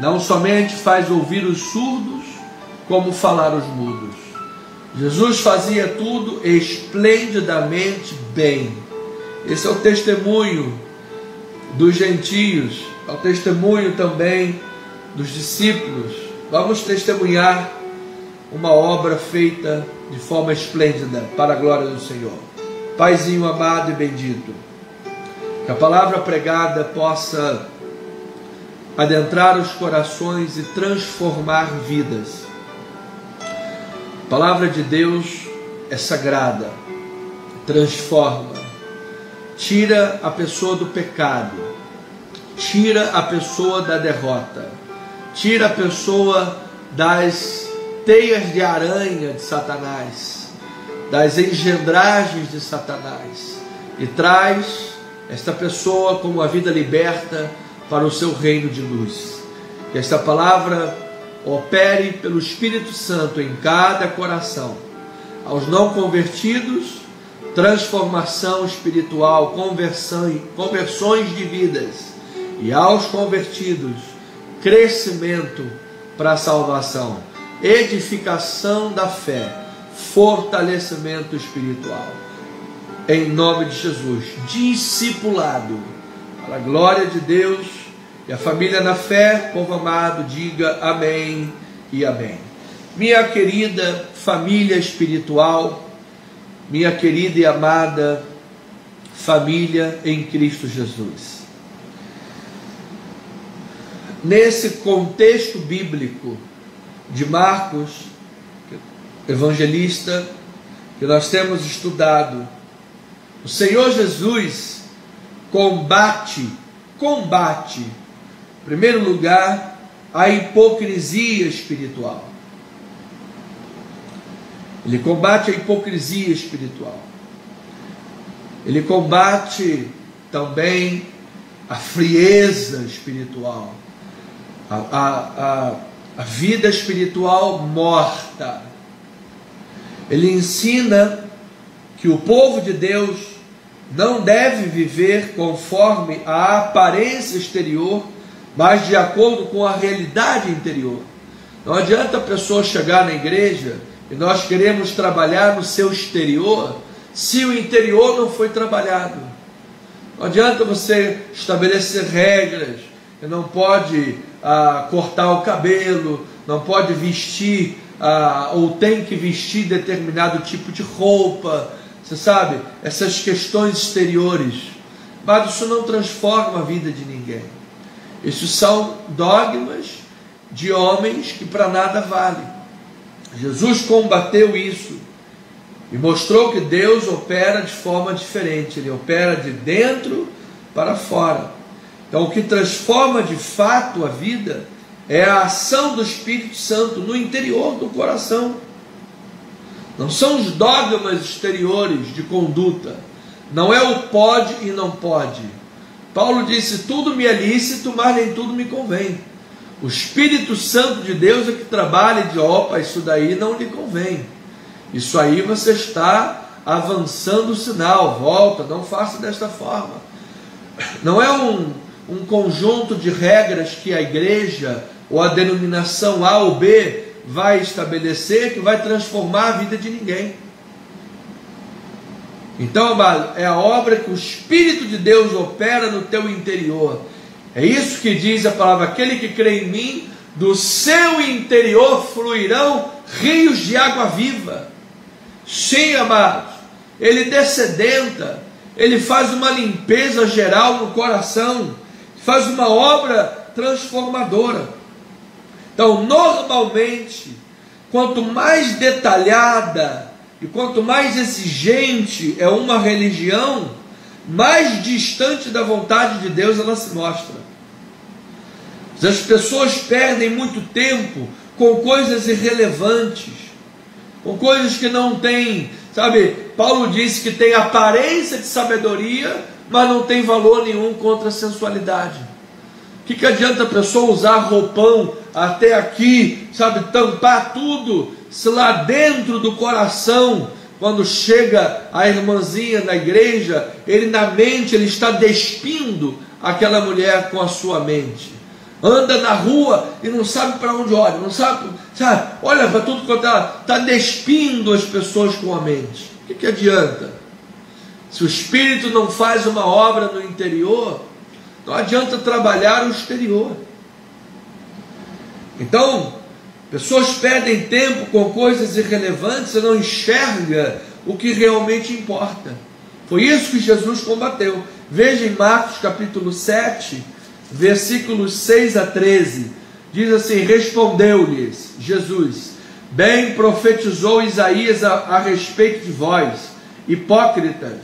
Não somente faz ouvir os surdos, como falar os mudos. Jesus fazia tudo esplendidamente bem. Esse é o testemunho dos gentios, é o testemunho também dos discípulos. Vamos testemunhar uma obra feita de forma esplêndida para a glória do Senhor. Paizinho amado e bendito, que a palavra pregada possa adentrar os corações e transformar vidas. A palavra de Deus é sagrada, transforma, tira a pessoa do pecado, tira a pessoa da derrota, tira a pessoa das teias de aranha de Satanás, das engendragens de Satanás, e traz esta pessoa com uma vida liberta para o seu reino de luz. Que esta palavra opere pelo Espírito Santo em cada coração. Aos não convertidos, transformação espiritual, conversões de vidas, e aos convertidos, crescimento para a salvação, edificação da fé, fortalecimento espiritual. Em nome de Jesus, discipulado, para a glória de Deus. E a família na fé, povo amado, diga amém e amém. Minha querida família espiritual, minha querida e amada família em Cristo Jesus. Nesse contexto bíblico de Marcos, evangelista, que nós temos estudado, o Senhor Jesus combate, em primeiro lugar, a hipocrisia espiritual. Ele combate a hipocrisia espiritual. Ele combate também a frieza espiritual, a vida espiritual morta. Ele ensina que o povo de Deus não deve viver conforme a aparência exterior, mas de acordo com a realidade interior. Não adianta a pessoa chegar na igreja e nós queremos trabalhar no seu exterior, se o interior não foi trabalhado. Não adianta você estabelecer regras, você não pode cortar o cabelo, não pode vestir, ou tem que vestir determinado tipo de roupa, você sabe, essas questões exteriores. Mas isso não transforma a vida de ninguém. Isso são dogmas de homens que para nada valem. Jesus combateu isso e mostrou que Deus opera de forma diferente. Ele opera de dentro para fora. Então, o que transforma de fato a vida é a ação do Espírito Santo no interior do coração. Não são os dogmas exteriores de conduta, não é o pode e não pode. Paulo disse: tudo me é lícito, mas nem tudo me convém. O Espírito Santo de Deus é que trabalha e diz: opa, isso daí não lhe convém. Isso aí você está avançando o sinal, volta, não faça desta forma. Não é um conjunto de regras que a igreja ou a denominação A ou B vai estabelecer que vai transformar a vida de ninguém. Então, amado, é a obra que o Espírito de Deus opera no teu interior. É isso que diz a palavra: aquele que crê em mim, do seu interior fluirão rios de água viva. Sim, amados, ele descedenta, ele faz uma limpeza geral no coração, faz uma obra transformadora. Então, normalmente, quanto mais detalhada e quanto mais exigente é uma religião, mais distante da vontade de Deus ela se mostra. As pessoas perdem muito tempo com coisas irrelevantes, com coisas que não têm, sabe? Paulo disse que tem aparência de sabedoria, mas não tem valor nenhum contra a sensualidade. O que adianta a pessoa usar roupão até aqui, sabe, tampar tudo, se lá dentro do coração, quando chega a irmãzinha na igreja, ele na mente, ele está despindo aquela mulher com a sua mente. Anda na rua e não sabe para onde olha, não sabe, olha para tudo quanto está despindo as pessoas com a mente. O que adianta? Se o Espírito não faz uma obra no interior, não adianta trabalhar o exterior. Então, pessoas perdem tempo com coisas irrelevantes e não enxerga o que realmente importa. Foi isso que Jesus combateu. Veja em Marcos capítulo 7, versículos 6 a 13. Diz assim: respondeu-lhes Jesus: bem profetizou Isaías a respeito de vós, hipócritas,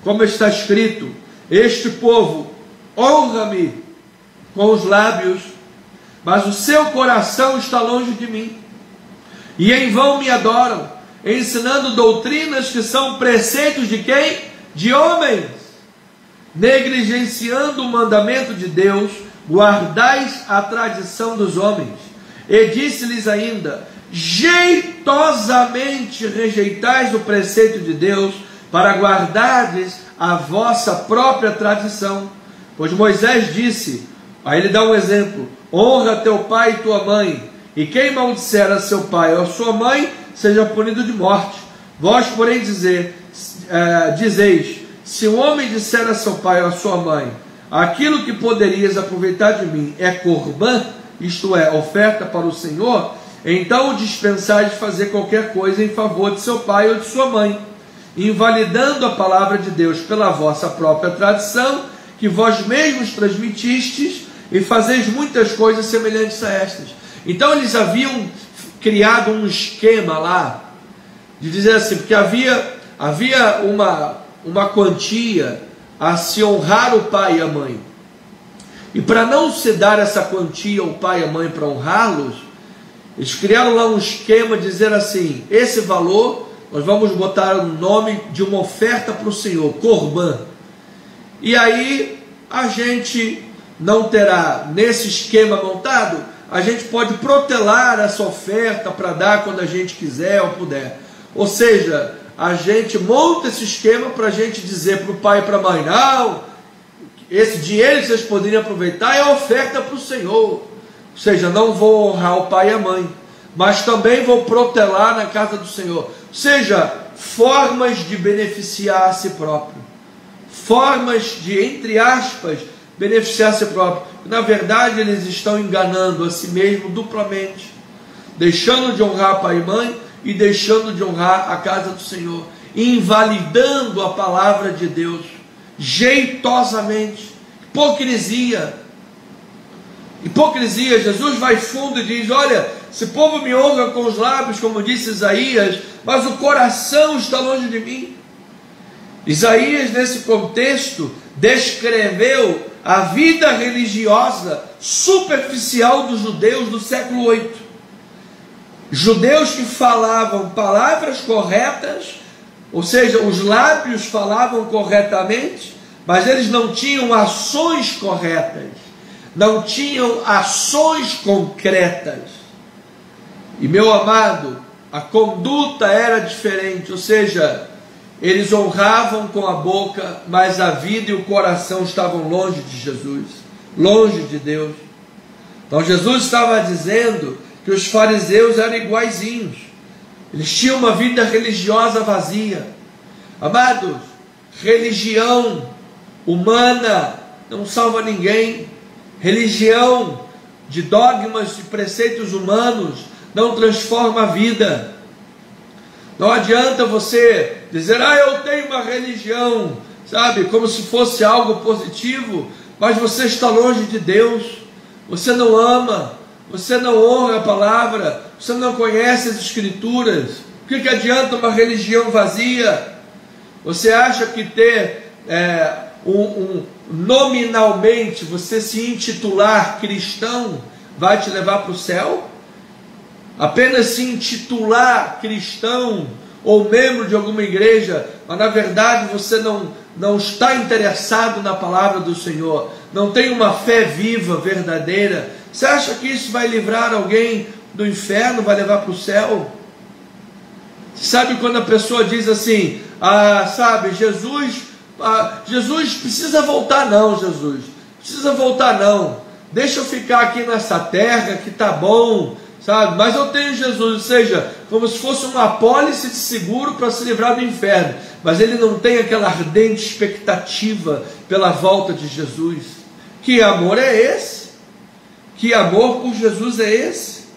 como está escrito: este povo honra-me com os lábios, mas o seu coração está longe de mim, e em vão me adoram, ensinando doutrinas que são preceitos de quem? De homens, negligenciando o mandamento de Deus, guardais a tradição dos homens. E disse-lhes ainda: jeitosamente rejeitais o preceito de Deus, para guardardes a vossa própria tradição. Pois Moisés disse, aí ele dá um exemplo: honra teu pai e tua mãe, e quem maldisser a seu pai ou a sua mãe, seja punido de morte. Vós, porém, dizeis: se um homem disser a seu pai ou a sua mãe, aquilo que poderias aproveitar de mim é corbã, isto é, oferta para o Senhor, então o dispensais de fazer qualquer coisa em favor de seu pai ou de sua mãe, invalidando a palavra de Deus pela vossa própria tradição, que vós mesmos transmitistes, e fazeis muitas coisas semelhantes a estas. Então eles haviam criado um esquema lá, de dizer assim, porque havia uma quantia a se honrar o pai e a mãe, e para não se dar essa quantia ao pai e à mãe para honrá-los, eles criaram lá um esquema, dizer assim: esse valor nós vamos botar o nome de uma oferta para o Senhor, corbã. E aí a gente não terá, nesse esquema montado, a gente pode protelar essa oferta para dar quando a gente quiser ou puder. Ou seja, a gente monta esse esquema para a gente dizer para o pai e para a mãe: não, esse dinheiro que vocês poderiam aproveitar é oferta para o Senhor. Ou seja, não vou honrar o pai e a mãe, mas também vou protelar na casa do Senhor. Ou seja, formas de beneficiar a si próprio, formas de, entre aspas, beneficiar a si próprio. Na verdade, eles estão enganando a si mesmo duplamente, deixando de honrar pai e mãe e deixando de honrar a casa do Senhor, invalidando a palavra de Deus, jeitosamente. Hipocrisia. Jesus vai fundo e diz: olha, esse povo me honra com os lábios, como disse Isaías, mas o coração está longe de mim. Isaías, nesse contexto, descreveu a vida religiosa superficial dos judeus do século 8. Judeus que falavam palavras corretas, ou seja, os lábios falavam corretamente, mas eles não tinham ações corretas, não tinham ações concretas. E meu amado, a conduta era diferente, ou seja, eles honravam com a boca, mas a vida e o coração estavam longe de Jesus, longe de Deus. Então Jesus estava dizendo que os fariseus eram iguaizinhos, eles tinham uma vida religiosa vazia. Amados, religião humana não salva ninguém, religião de dogmas e preceitos humanos não transforma a vida. Não adianta você dizer, eu tenho uma religião, sabe, como se fosse algo positivo, mas você está longe de Deus, você não ama, você não honra a palavra, você não conhece as Escrituras. O que adianta uma religião vazia? Você acha que ter nominalmente, você se intitular cristão, vai te levar para o céu? Apenas se intitular cristão ou membro de alguma igreja, mas na verdade você não está interessado na palavra do Senhor, não tem uma fé viva, verdadeira. Você acha que isso vai livrar alguém do inferno, vai levar para o céu? Sabe quando a pessoa diz assim, sabe, Jesus precisa voltar não, Jesus, precisa voltar não, deixa eu ficar aqui nessa terra que tá bom, sabe, mas eu tenho Jesus, ou seja, como se fosse uma apólice de seguro para se livrar do inferno, mas ele não tem aquela ardente expectativa pela volta de Jesus. Que amor é esse? Que amor por Jesus é esse?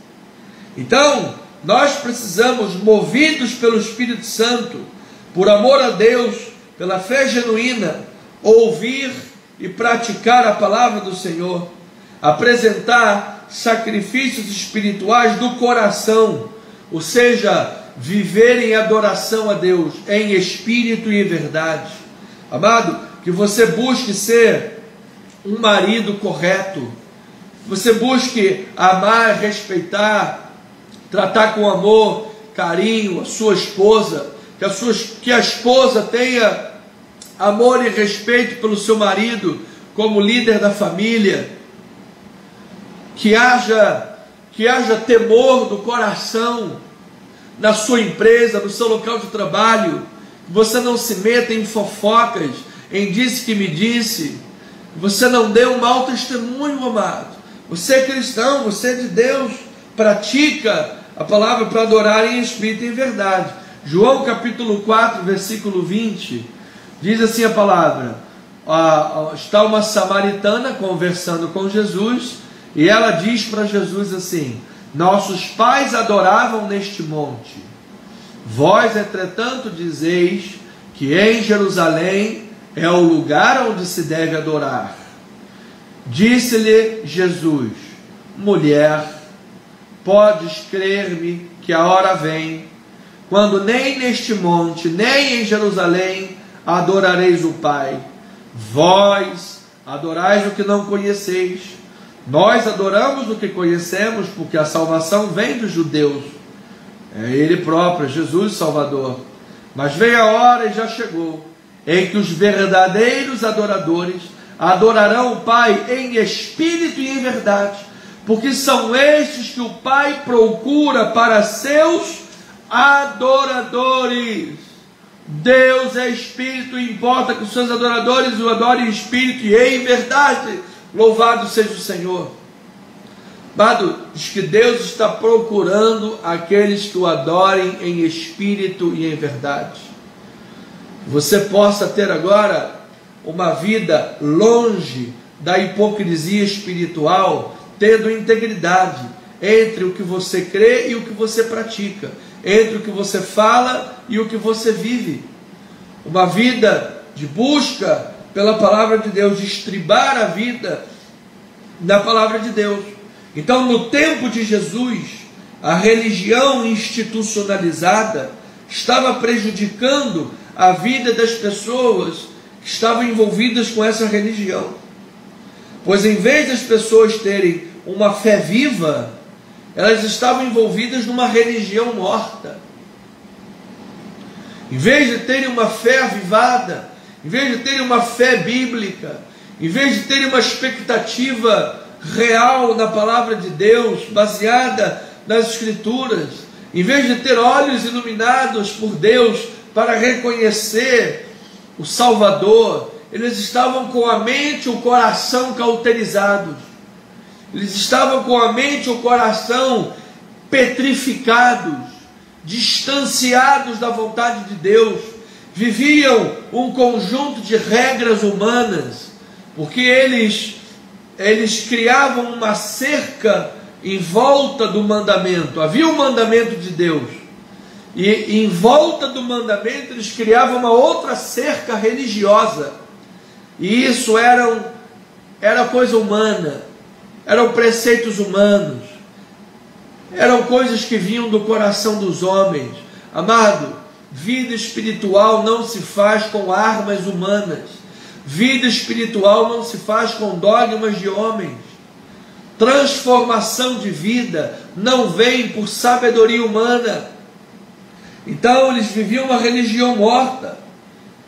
Então, nós precisamos, movidos pelo Espírito Santo, por amor a Deus, pela fé genuína, ouvir e praticar a palavra do Senhor, apresentar sacrifícios espirituais do coração, ou seja, viver em adoração a Deus, em espírito e em verdade. Amado, que você busque ser um marido correto, você busque amar, respeitar, tratar com amor, carinho a sua esposa, que a esposa tenha amor e respeito pelo seu marido como líder da família, que haja temor do coração na sua empresa, no seu local de trabalho, que você não se meta em fofocas, em disse que me disse, que você não dê um mau testemunho, amado. Você é cristão, você é de Deus, pratica a palavra para adorar em espírito e em verdade. João capítulo 4, versículo 20, diz assim a palavra, está uma samaritana conversando com Jesus, e ela diz para Jesus assim, nossos pais adoravam neste monte, vós entretanto dizeis que em Jerusalém é o lugar onde se deve adorar. Disse-lhe Jesus, mulher, podes crer-me que a hora vem, quando nem neste monte, nem em Jerusalém adorareis o Pai. Vós adorais o que não conheceis, nós adoramos o que conhecemos, porque a salvação vem dos judeus. É Ele próprio, Jesus Salvador. Mas vem a hora, e já chegou, em que os verdadeiros adoradores adorarão o Pai em espírito e em verdade, porque são estes que o Pai procura para seus adoradores. Deus é espírito e importa que os seus adoradores o adorem em espírito e em verdade. Louvado seja o Senhor. Amado, diz que Deus está procurando aqueles que o adorem em espírito e em verdade. Você possa ter agora uma vida longe da hipocrisia espiritual, tendo integridade entre o que você crê e o que você pratica, entre o que você fala e o que você vive. Uma vida de busca pela palavra de Deus, de estribar a vida na palavra de Deus. Então, no tempo de Jesus, a religião institucionalizada estava prejudicando a vida das pessoas que estavam envolvidas com essa religião. Pois em vez das pessoas terem uma fé viva, elas estavam envolvidas numa religião morta. Em vez de terem uma fé avivada, em vez de terem uma fé bíblica, em vez de terem uma expectativa real na palavra de Deus, baseada nas Escrituras, em vez de ter olhos iluminados por Deus para reconhecer o Salvador, eles estavam com a mente e o coração cauterizados. Eles estavam com a mente e o coração petrificados, distanciados da vontade de Deus. Viviam um conjunto de regras humanas, porque eles criavam uma cerca em volta do mandamento. Havia o mandamento de Deus, e em volta do mandamento eles criavam uma outra cerca religiosa, e isso era coisa humana, eram preceitos humanos, eram coisas que vinham do coração dos homens. Amado, vida espiritual não se faz com armas humanas, vida espiritual não se faz com dogmas de homens. Transformação de vida não vem por sabedoria humana. Então eles viviam uma religião morta.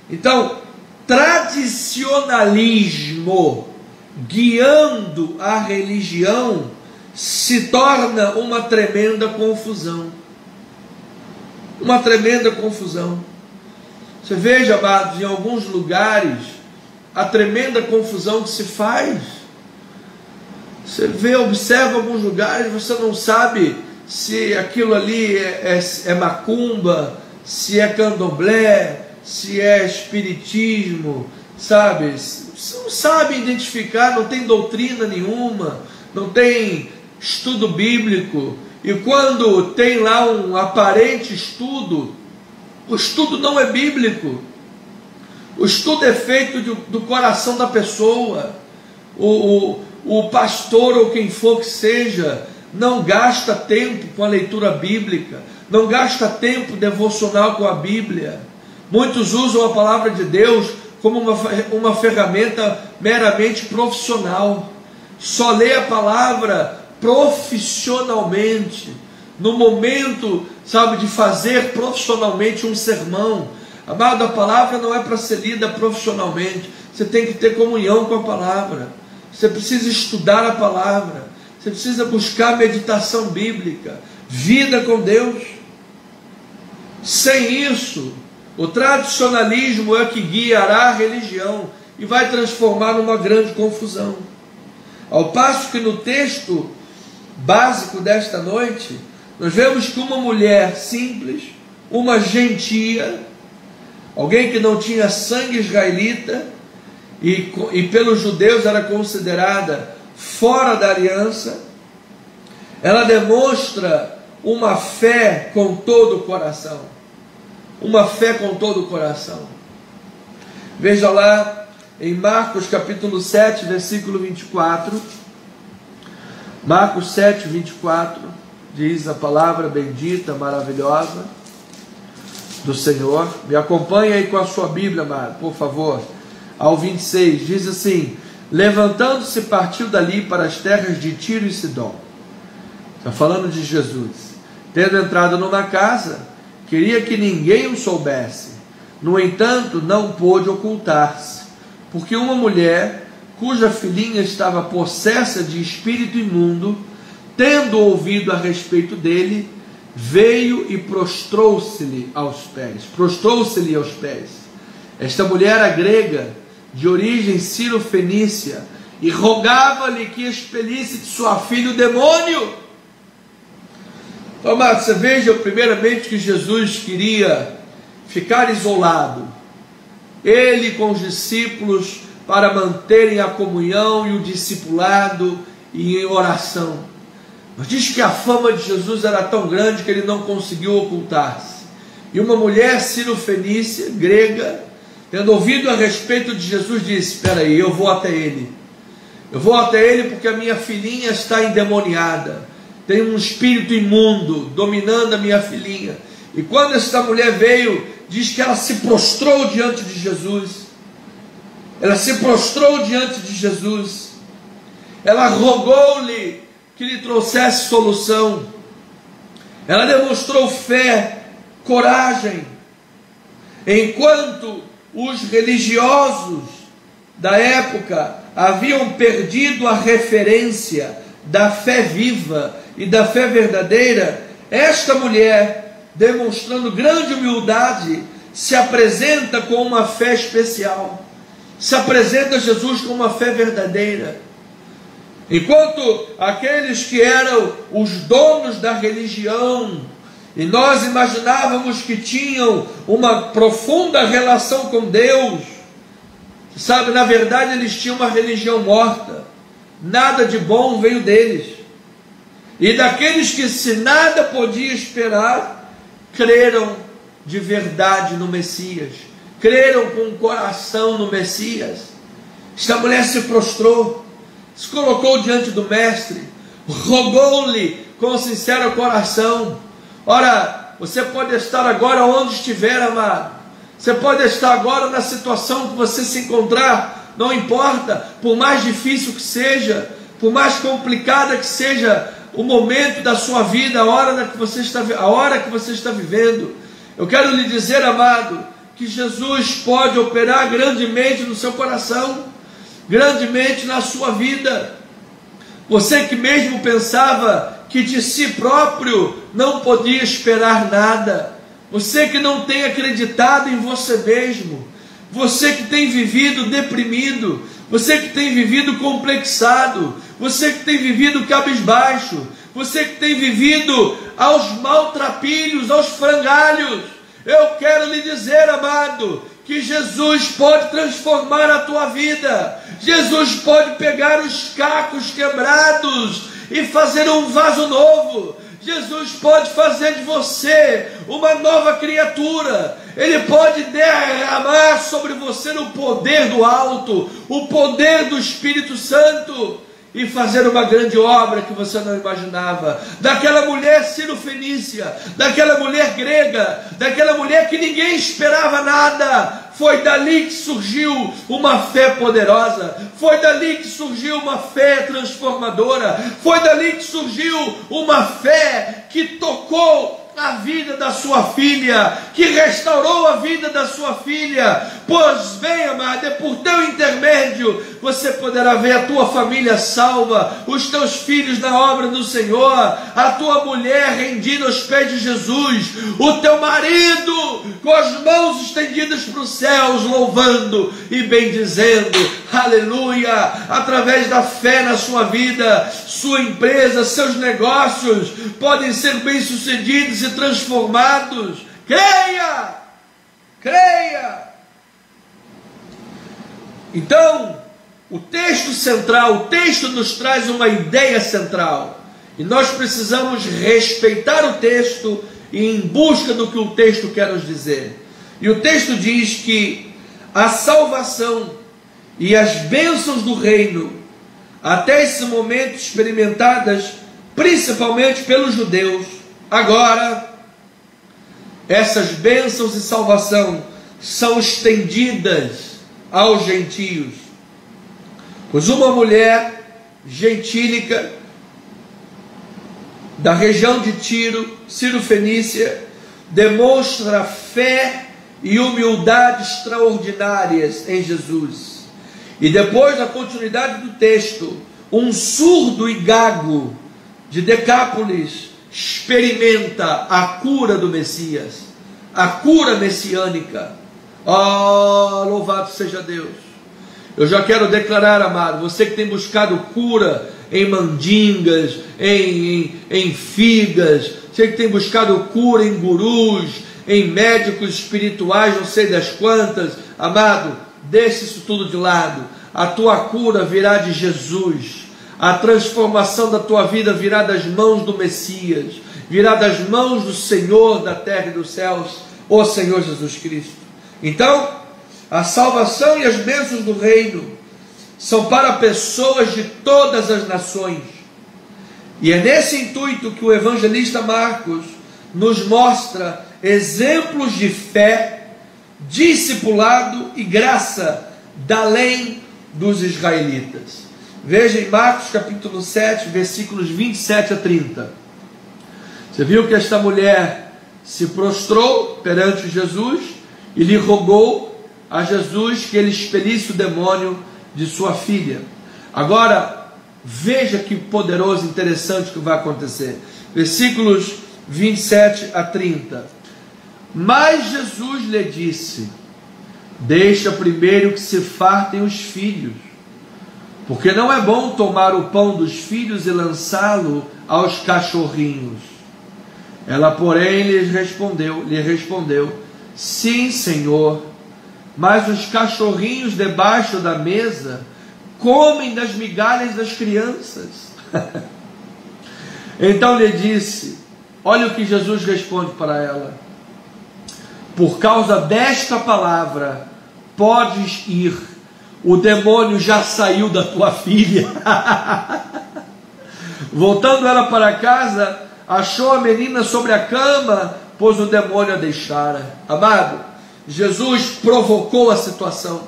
Então, tradicionalismo guiando a religião se torna uma tremenda confusão. Uma tremenda confusão. Você veja, amados, em alguns lugares, a tremenda confusão que se faz. Você vê, observa alguns lugares, você não sabe se aquilo ali é macumba, se é candomblé, se é espiritismo, sabe? Você não sabe identificar, não tem doutrina nenhuma, não tem estudo bíblico. E quando tem lá um aparente estudo, o estudo não é bíblico. O estudo é feito do coração da pessoa. O pastor ou quem for que seja não gasta tempo com a leitura bíblica, não gasta tempo devocional com a Bíblia. Muitos usam a palavra de Deus como uma ferramenta meramente profissional. Só lê a palavra profissionalmente, no momento, sabe, de fazer profissionalmente um sermão. Amado, a palavra não é para ser lida profissionalmente. Você tem que ter comunhão com a palavra. Você precisa estudar a palavra. Você precisa buscar meditação bíblica, vida com Deus. Sem isso, o tradicionalismo é que guiará a religião e vai transformar numa grande confusão. Ao passo que no texto básico desta noite, nós vemos que uma mulher simples, uma gentia, alguém que não tinha sangue israelita, e pelos judeus era considerada fora da aliança, ela demonstra uma fé com todo o coração. Uma fé com todo o coração. Veja lá em Marcos capítulo 7, versículo 24. Marcos 7, 24, diz a palavra bendita, maravilhosa do Senhor. Me acompanha aí com a sua Bíblia, amado, por favor. Ao 26, diz assim: levantando-se, partiu dali para as terras de Tiro e Sidom. Está falando de Jesus. Tendo entrado numa casa, queria que ninguém o soubesse. No entanto, não pôde ocultar-se, porque uma mulher, cuja filhinha estava possessa de espírito imundo, tendo ouvido a respeito dele, veio e prostrou-se-lhe aos pés. Prostrou-se-lhe aos pés. Esta mulher era grega, de origem sírio-fenícia, e rogava-lhe que expelisse de sua filha o demônio. Então, amado, você veja primeiramente que Jesus queria ficar isolado, ele com os discípulos, para manterem a comunhão e o discipulado e em oração. Mas diz que a fama de Jesus era tão grande que ele não conseguiu ocultar-se. E uma mulher sírio-fenícia, grega, tendo ouvido a respeito de Jesus, disse: espera aí, eu vou até ele. Eu vou até ele porque a minha filhinha está endemoniada. Tem um espírito imundo dominando a minha filhinha. E quando essa mulher veio, diz que ela se prostrou diante de Jesus. Ela se prostrou diante de Jesus. ela rogou-lhe que lhe trouxesse solução. Ela demonstrou fé, coragem, enquanto os religiosos da época haviam perdido a referência da fé viva e da fé verdadeira. Esta mulher, demonstrando grande humildade, se apresenta com uma fé especial, se apresenta a Jesus com uma fé verdadeira. Enquanto aqueles que eram os donos da religião, e nós imaginávamos que tinham uma profunda relação com Deus, sabe, na verdade eles tinham uma religião morta, nada de bom veio deles, e daqueles que se nada podia esperar, creram de verdade no Messias, creram com o coração no Messias. Esta mulher se prostrou, se colocou diante do Mestre, rogou-lhe com sincero coração. Ora, você pode estar agora onde estiver, amado, você pode estar agora na situação que você se encontrar, não importa, por mais difícil que seja, por mais complicada que seja o momento da sua vida, a hora que você está vivendo. Eu quero lhe dizer, amado, que Jesus pode operar grandemente no seu coração, grandemente na sua vida. Você que mesmo pensava que de si próprio não podia esperar nada, você que não tem acreditado em você mesmo, você que tem vivido deprimido, você que tem vivido complexado, você que tem vivido cabisbaixo, você que tem vivido aos maltrapilhos, aos frangalhos, eu quero lhe dizer, amado, que Jesus pode transformar a tua vida. Jesus pode pegar os cacos quebrados e fazer um vaso novo. Jesus pode fazer de você uma nova criatura. Ele pode derramar sobre você o poder do alto, o poder do Espírito Santo, e fazer uma grande obra que você não imaginava. Daquela mulher sirofenícia, daquela mulher grega, daquela mulher que ninguém esperava nada, foi dali que surgiu uma fé poderosa, foi dali que surgiu uma fé transformadora, foi dali que surgiu uma fé que tocou a vida da sua filha, que restaurou a vida da sua filha. Pois bem, amado, é por teu intermédio você poderá ver a tua família salva, os teus filhos na obra do Senhor, a tua mulher rendida aos pés de Jesus, o teu marido com as mãos estendidas para os céus, louvando e bendizendo, aleluia, através da fé na sua vida. Sua empresa, seus negócios podem ser bem-sucedidos e transformados. Creia, creia. Então, o texto central, o texto nos traz uma ideia central, e nós precisamos respeitar o texto e ir em busca do que o texto quer nos dizer. E o texto diz que a salvação e as bênçãos do reino, até esse momento experimentadas principalmente pelos judeus, agora essas bênçãos e salvação são estendidas aos gentios. Pois uma mulher gentílica da região de Tiro, Cirofenícia, demonstra fé e humildade extraordinárias em Jesus. E depois, na continuidade do texto, um surdo e gago de Decápolis experimenta a cura do Messias, a cura messiânica. Oh, louvado seja Deus! Eu já quero declarar, amado, você que tem buscado cura em mandingas, em figas, você que tem buscado cura em gurus, em médicos espirituais, não sei das quantas, amado, deixe isso tudo de lado. A tua cura virá de Jesus, a transformação da tua vida virá das mãos do Messias, virá das mãos do Senhor da terra e dos céus, o Senhor Jesus Cristo. Então, a salvação e as bênçãos do reino são para pessoas de todas as nações. E é nesse intuito que o evangelista Marcos nos mostra exemplos de fé, discipulado e graça da lei dos israelitas. Veja em Marcos capítulo 7, versículos 27 a 30. Você viu que esta mulher se prostrou perante Jesus e lhe rogou a Jesus que ele expelisse o demônio de sua filha. Agora, veja que poderoso e interessante que vai acontecer. Versículos 27 a 30. Mas Jesus lhe disse: deixa primeiro que se fartem os filhos, porque não é bom tomar o pão dos filhos e lançá-lo aos cachorrinhos. Ela, porém, lhe respondeu: sim, Senhor, mas os cachorrinhos debaixo da mesa comem das migalhas das crianças. Então lhe disse, olha o que Jesus responde para ela: por causa desta palavra podes ir, o demônio já saiu da tua filha. Voltando ela para casa, achou a menina sobre a cama, pois o demônio a deixara. Amado, Jesus provocou a situação.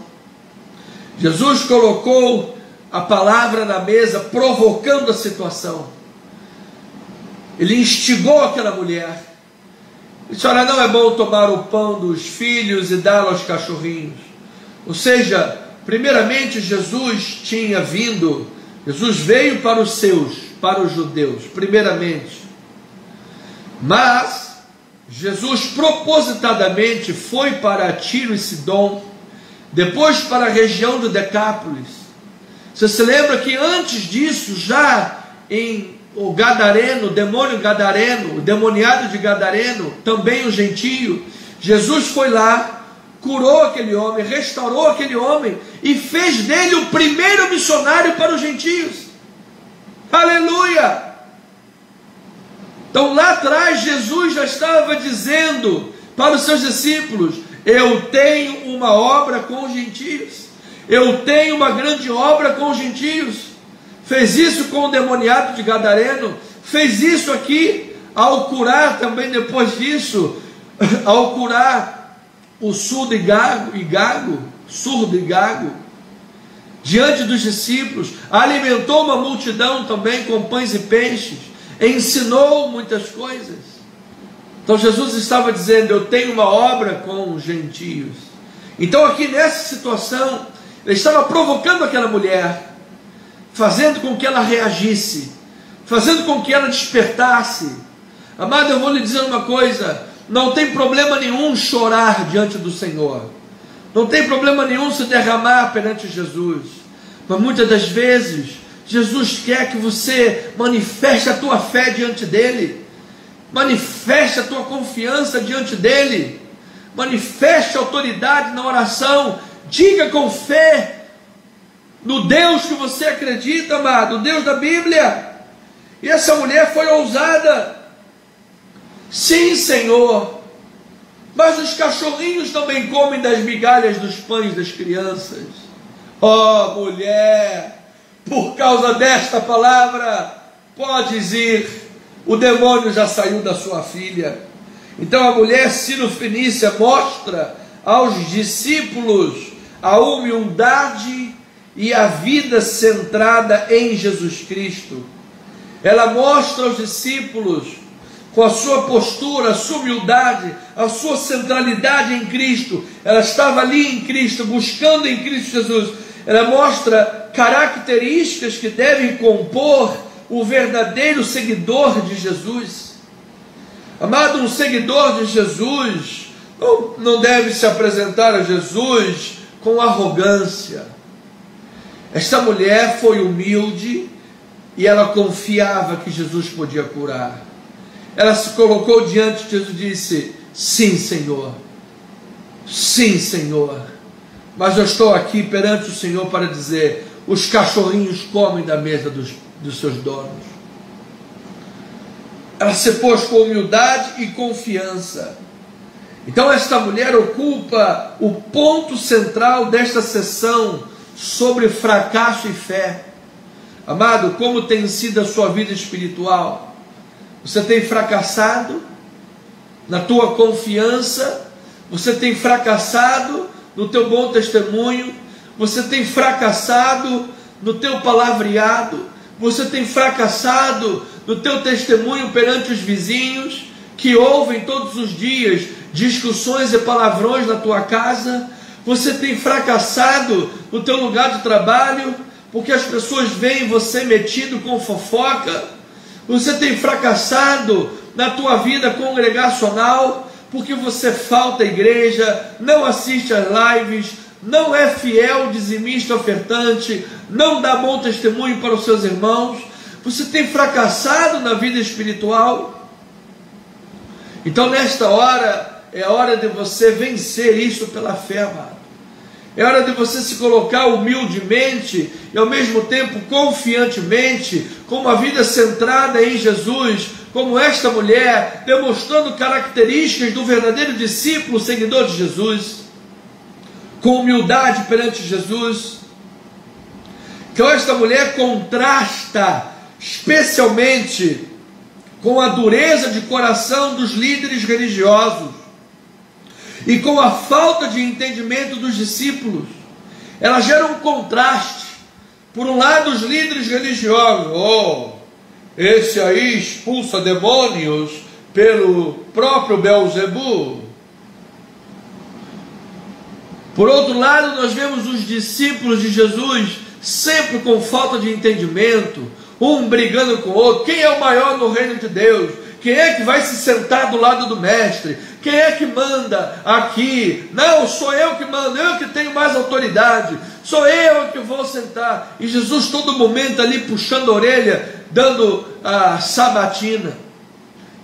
Jesus colocou a palavra na mesa, provocando a situação. Ele instigou aquela mulher. Ele disse: olha, não é bom tomar o pão dos filhos e dá-lo aos cachorrinhos. Ou seja, primeiramente Jesus veio para os seus, para os judeus, primeiramente. Mas Jesus propositadamente foi para Tiro e Sidom, depois para a região do Decápolis. Você se lembra que antes disso, já em o Gadareno, o demônio Gadareno, o demoniado de Gadareno, também o gentio, Jesus foi lá, curou aquele homem, restaurou aquele homem e fez dele o primeiro missionário para os gentios. Aleluia! Então lá atrás Jesus já estava dizendo para os seus discípulos: eu tenho uma obra com os gentios, eu tenho uma grande obra com os gentios. Fez isso com o demoniado de Gadareno, fez isso aqui ao curar também depois disso, ao curar o surdo e gago, diante dos discípulos, alimentou uma multidão também com pães e peixes, ensinou muitas coisas. Então Jesus estava dizendo: eu tenho uma obra com os gentios. Então aqui nessa situação, ele estava provocando aquela mulher, fazendo com que ela reagisse, fazendo com que ela despertasse. Amado, eu vou lhe dizer uma coisa: não tem problema nenhum chorar diante do Senhor, não tem problema nenhum se derramar perante Jesus, mas muitas das vezes Jesus quer que você manifeste a tua fé diante dEle, manifeste a tua confiança diante dEle, manifeste autoridade na oração, diga com fé no Deus que você acredita, amado, o Deus da Bíblia. E essa mulher foi ousada. Sim, Senhor, mas os cachorrinhos também comem das migalhas dos pães das crianças. Oh, mulher, por causa desta palavra podes ir, o demônio já saiu da sua filha. Então a mulher Sirofenícia mostra aos discípulos a humildade e a vida centrada em Jesus Cristo. Ela mostra aos discípulos, com a sua postura, a sua humildade, a sua centralidade em Cristo. Ela estava ali em Cristo, buscando em Cristo Jesus. Ela mostra características que devem compor o verdadeiro seguidor de Jesus. Amado, um seguidor de Jesus não deve se apresentar a Jesus com arrogância. Esta mulher foi humilde e ela confiava que Jesus podia curar. Ela se colocou diante de Jesus e disse: sim, Senhor, mas eu estou aqui perante o Senhor para dizer: os cachorrinhos comem da mesa dos seus donos. Ela se pôs com humildade e confiança. Então esta mulher ocupa o ponto central desta sessão sobre fracasso e fé. Amado, como tem sido a sua vida espiritual? Você tem fracassado na tua confiança? Você tem fracassado no teu bom testemunho? Você tem fracassado no teu palavreado, você tem fracassado no teu testemunho perante os vizinhos, que ouvem todos os dias discussões e palavrões na tua casa. Você tem fracassado no teu lugar de trabalho, porque as pessoas veem você metido com fofoca. Você tem fracassado na tua vida congregacional, porque você falta à igreja, não assiste às lives, não é fiel, dizimista, ofertante, não dá bom testemunho para os seus irmãos. Você tem fracassado na vida espiritual. Então nesta hora, é hora de você vencer isso pela fé, amado. É hora de você se colocar humildemente e ao mesmo tempo confiantemente, com uma vida centrada em Jesus, como esta mulher, demonstrando características do verdadeiro discípulo, seguidor de Jesus, com humildade perante Jesus. Então esta mulher contrasta especialmente com a dureza de coração dos líderes religiosos e com a falta de entendimento dos discípulos. Ela gera um contraste. Por um lado, os líderes religiosos, esse aí expulsa demônios pelo próprio Beelzebu. Por outro lado, nós vemos os discípulos de Jesus sempre com falta de entendimento, um brigando com o outro. Quem é o maior no reino de Deus? Quem é que vai se sentar do lado do mestre? Quem é que manda aqui? Não, sou eu que mando, eu que tenho mais autoridade, sou eu que vou sentar. E Jesus todo momento ali puxando a orelha, dando a sabatina.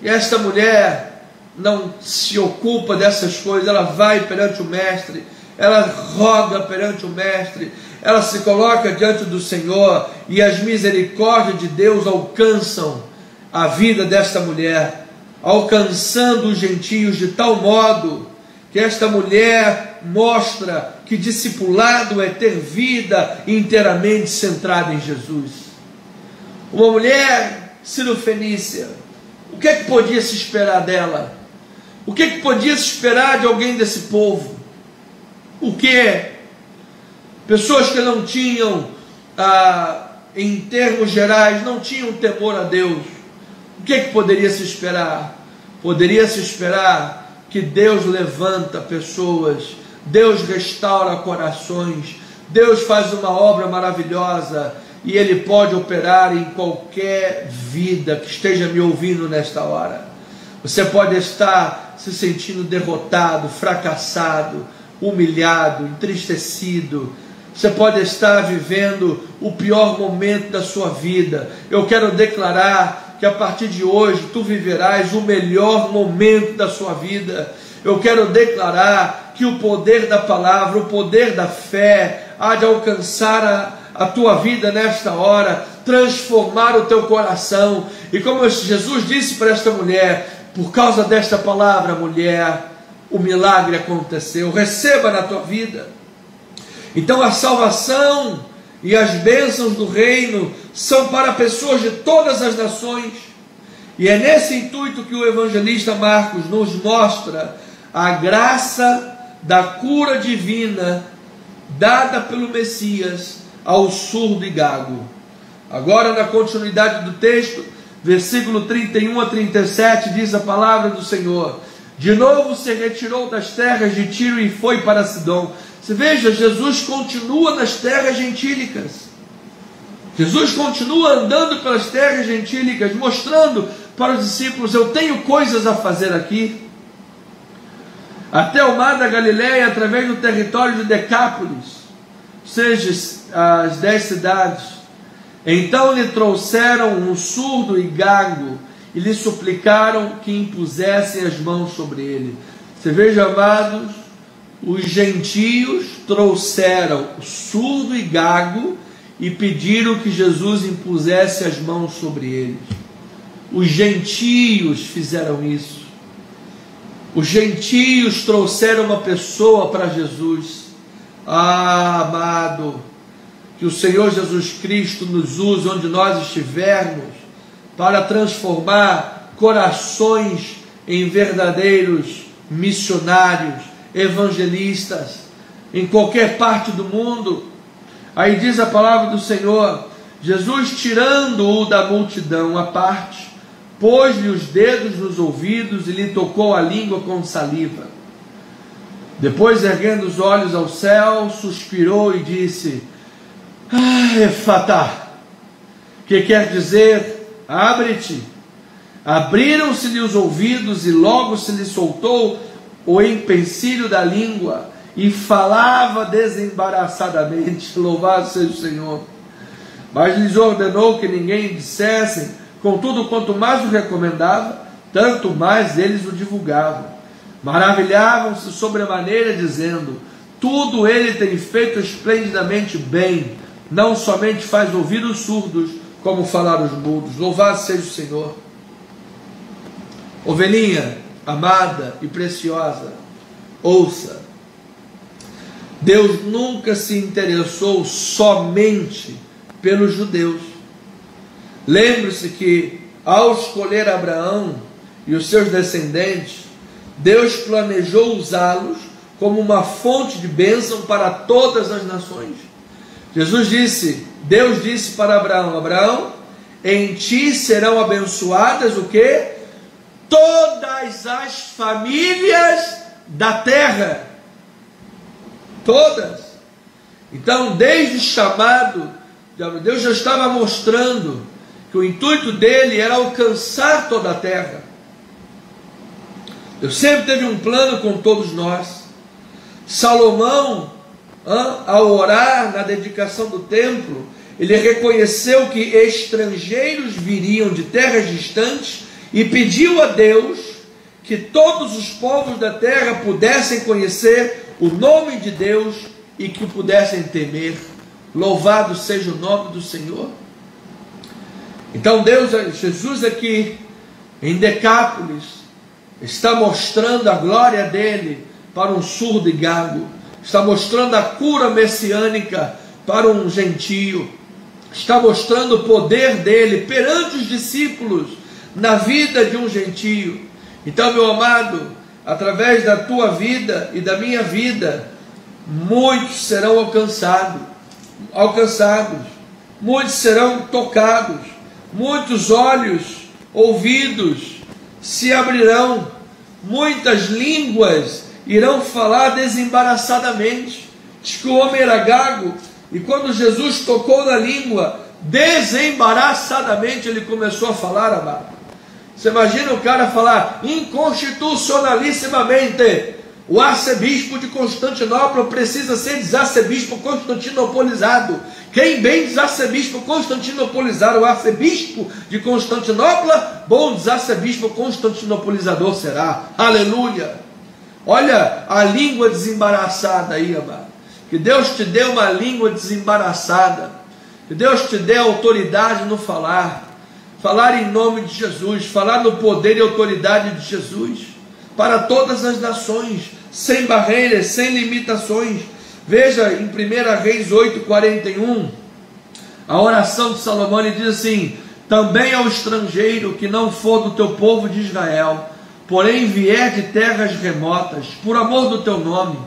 E esta mulher não se ocupa dessas coisas, ela vai perante o mestre, ela roga perante o mestre, ela se coloca diante do Senhor, e as misericórdias de Deus alcançam a vida desta mulher, alcançando os gentios de tal modo que esta mulher mostra que discipulado é ter vida inteiramente centrada em Jesus. Uma mulher cirofenícia, o que é que podia se esperar dela? O que é que podia se esperar de alguém desse povo? O que? Pessoas que não tinham, em termos gerais, não tinham temor a Deus. O que é que poderia se esperar? Poderia se esperar que Deus levanta pessoas, Deus restaura corações, Deus faz uma obra maravilhosa, e Ele pode operar em qualquer vida que esteja me ouvindo nesta hora. Você pode estar se sentindo derrotado, fracassado, humilhado, entristecido. Você pode estar vivendo o pior momento da sua vida. Eu quero declarar que a partir de hoje tu viverás o melhor momento da sua vida. Eu quero declarar que o poder da palavra, o poder da fé, há de alcançar a tua vida nesta hora, transformar o teu coração. E como Jesus disse para esta mulher, por causa desta palavra, mulher, o milagre aconteceu. Receba na tua vida. Então a salvação e as bênçãos do reino são para pessoas de todas as nações. E é nesse intuito que o evangelista Marcos nos mostra a graça da cura divina dada pelo Messias ao surdo e gago. Agora, na continuidade do texto, versículo 31 a 37, diz a palavra do Senhor: de novo se retirou das terras de Tiro e foi para Sidom. Você veja, Jesus continua nas terras gentílicas. Jesus continua andando pelas terras gentílicas, mostrando para os discípulos: eu tenho coisas a fazer aqui. Até o mar da Galileia, através do território de Decápolis, ou seja, as 10 cidades. Então lhe trouxeram um surdo e gago e lhe suplicaram que impusessem as mãos sobre ele. Você veja, amados, os gentios trouxeram surdo e gago e pediram que Jesus impusesse as mãos sobre eles. Os gentios fizeram isso. Os gentios trouxeram uma pessoa para Jesus. Ah, amado, que o Senhor Jesus Cristo nos use onde nós estivermos para transformar corações em verdadeiros missionários, evangelistas, em qualquer parte do mundo. Aí diz a palavra do Senhor: Jesus, tirando-o da multidão à parte, pôs-lhe os dedos nos ouvidos e lhe tocou a língua com saliva. Depois, erguendo os olhos ao céu, suspirou e disse: Efatá, que quer dizer, abre-te. Abriram-se-lhe os ouvidos e logo se lhe soltou o empecilho da língua e falava desembaraçadamente. Louvado seja o Senhor. Mas lhes ordenou que ninguém dissessem. Contudo, quanto mais o recomendava, tanto mais eles o divulgavam. Maravilhavam-se sobremaneira, dizendo: tudo ele tem feito esplendidamente bem. Não somente faz ouvir os surdos, como falar os mudos. Louvado seja o Senhor. Ovelhinha amada e preciosa, ouça. Deus nunca se interessou somente pelos judeus. Lembre-se que, ao escolher Abraão e os seus descendentes, Deus planejou usá-los como uma fonte de bênção para todas as nações. Deus disse para Abraão: Abraão, em ti serão abençoadas o quê? Todas as famílias da terra. Todas. Então, desde o chamado, Deus já estava mostrando que o intuito dele era alcançar toda a terra. Deus sempre teve um plano com todos nós. Salomão, ao orar na dedicação do templo, ele reconheceu que estrangeiros viriam de terras distantes e pediu a Deus que todos os povos da terra pudessem conhecer o nome de Deus e que o pudessem temer. Louvado seja o nome do Senhor. Então Jesus aqui em Decápolis está mostrando a glória dele para um surdo e gago, está mostrando a cura messiânica para um gentio, está mostrando o poder dele perante os discípulos na vida de um gentio. Então, meu amado, através da tua vida e da minha vida, muitos serão alcançados, muitos serão tocados, muitos olhos, ouvidos se abrirão, muitas línguas irão falar desembaraçadamente. Diz que o homem era gago, e quando Jesus tocou na língua, desembaraçadamente ele começou a falar, amado. Você imagina o cara falar inconstitucionalissimamente: o arcebispo de Constantinopla precisa ser desarcebispo constantinopolizado. Quem bem desarcebispo constantinopolizar o arcebispo de Constantinopla, bom desarcebispo constantinopolizador será. Aleluia! Olha a língua desembaraçada aí, amado. Que Deus te dê uma língua desembaraçada. Que Deus te dê autoridade no falar. Falar em nome de Jesus. Falar no poder e autoridade de Jesus. Para todas as nações. Sem barreiras, sem limitações. Veja em 1 Reis 8:41. A oração de Salomão, ele diz assim: também ao estrangeiro que não for do teu povo de Israel, porém vier de terras remotas, por amor do teu nome,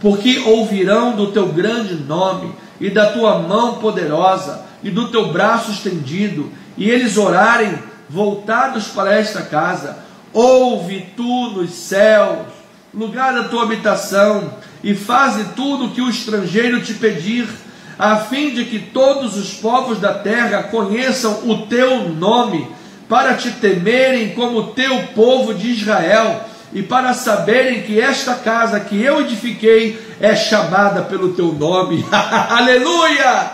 porque ouvirão do teu grande nome, e da tua mão poderosa, e do teu braço estendido, e eles orarem, voltados para esta casa, ouve tu nos céus, lugar da tua habitação, e faze tudo o que o estrangeiro te pedir, a fim de que todos os povos da terra conheçam o teu nome, para te temerem como o teu povo de Israel, e para saberem que esta casa que eu edifiquei é chamada pelo teu nome. Aleluia!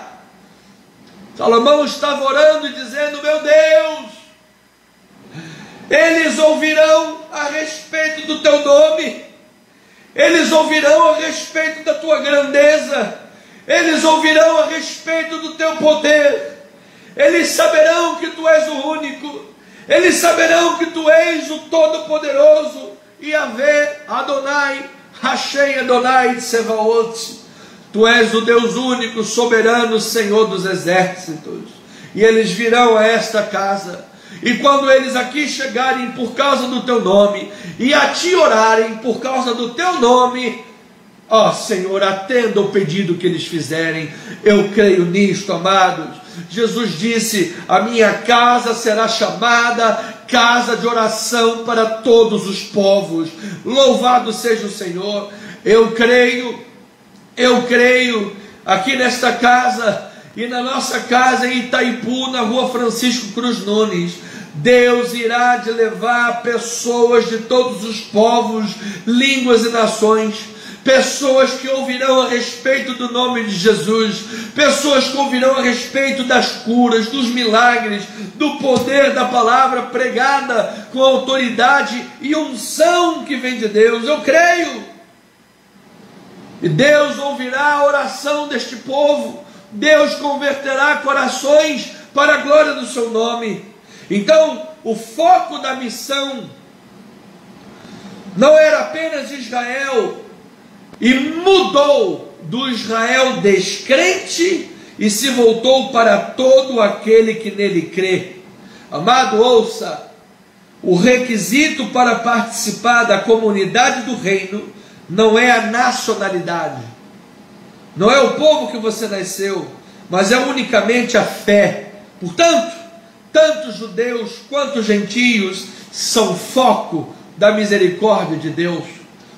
Salomão estava orando e dizendo: meu Deus, eles ouvirão a respeito do teu nome, eles ouvirão a respeito da tua grandeza, eles ouvirão a respeito do teu poder, eles saberão que tu és o único, eles saberão que tu és o Todo-Poderoso, Yahvé, Adonai, Hashem Adonai Tsevaot. Tu és o Deus único, soberano, Senhor dos exércitos. E eles virão a esta casa, e quando eles aqui chegarem por causa do teu nome, e a ti orarem por causa do teu nome, Ó Senhor, atenda o pedido que eles fizerem. Eu creio nisto, amados. Jesus disse: a minha casa será chamada casa de oração para todos os povos. Louvado seja o Senhor. Eu creio aqui nesta casa e na nossa casa em Itaipu, na rua Francisco Cruz Nunes, Deus irá de levar pessoas de todos os povos, línguas e nações, pessoas que ouvirão a respeito do nome de Jesus, pessoas que ouvirão a respeito das curas, dos milagres, do poder da palavra pregada com autoridade e unção que vem de Deus. Eu creio. E Deus ouvirá a oração deste povo, Deus converterá corações para a glória do seu nome. Então, o foco da missão não era apenas Israel, e mudou do Israel descrente e se voltou para todo aquele que nele crê. Amado, ouça, o requisito para participar da comunidade do reino não é a nacionalidade, não é o povo que você nasceu, mas é unicamente a fé. Portanto, tanto judeus quanto gentios são foco da misericórdia de Deus.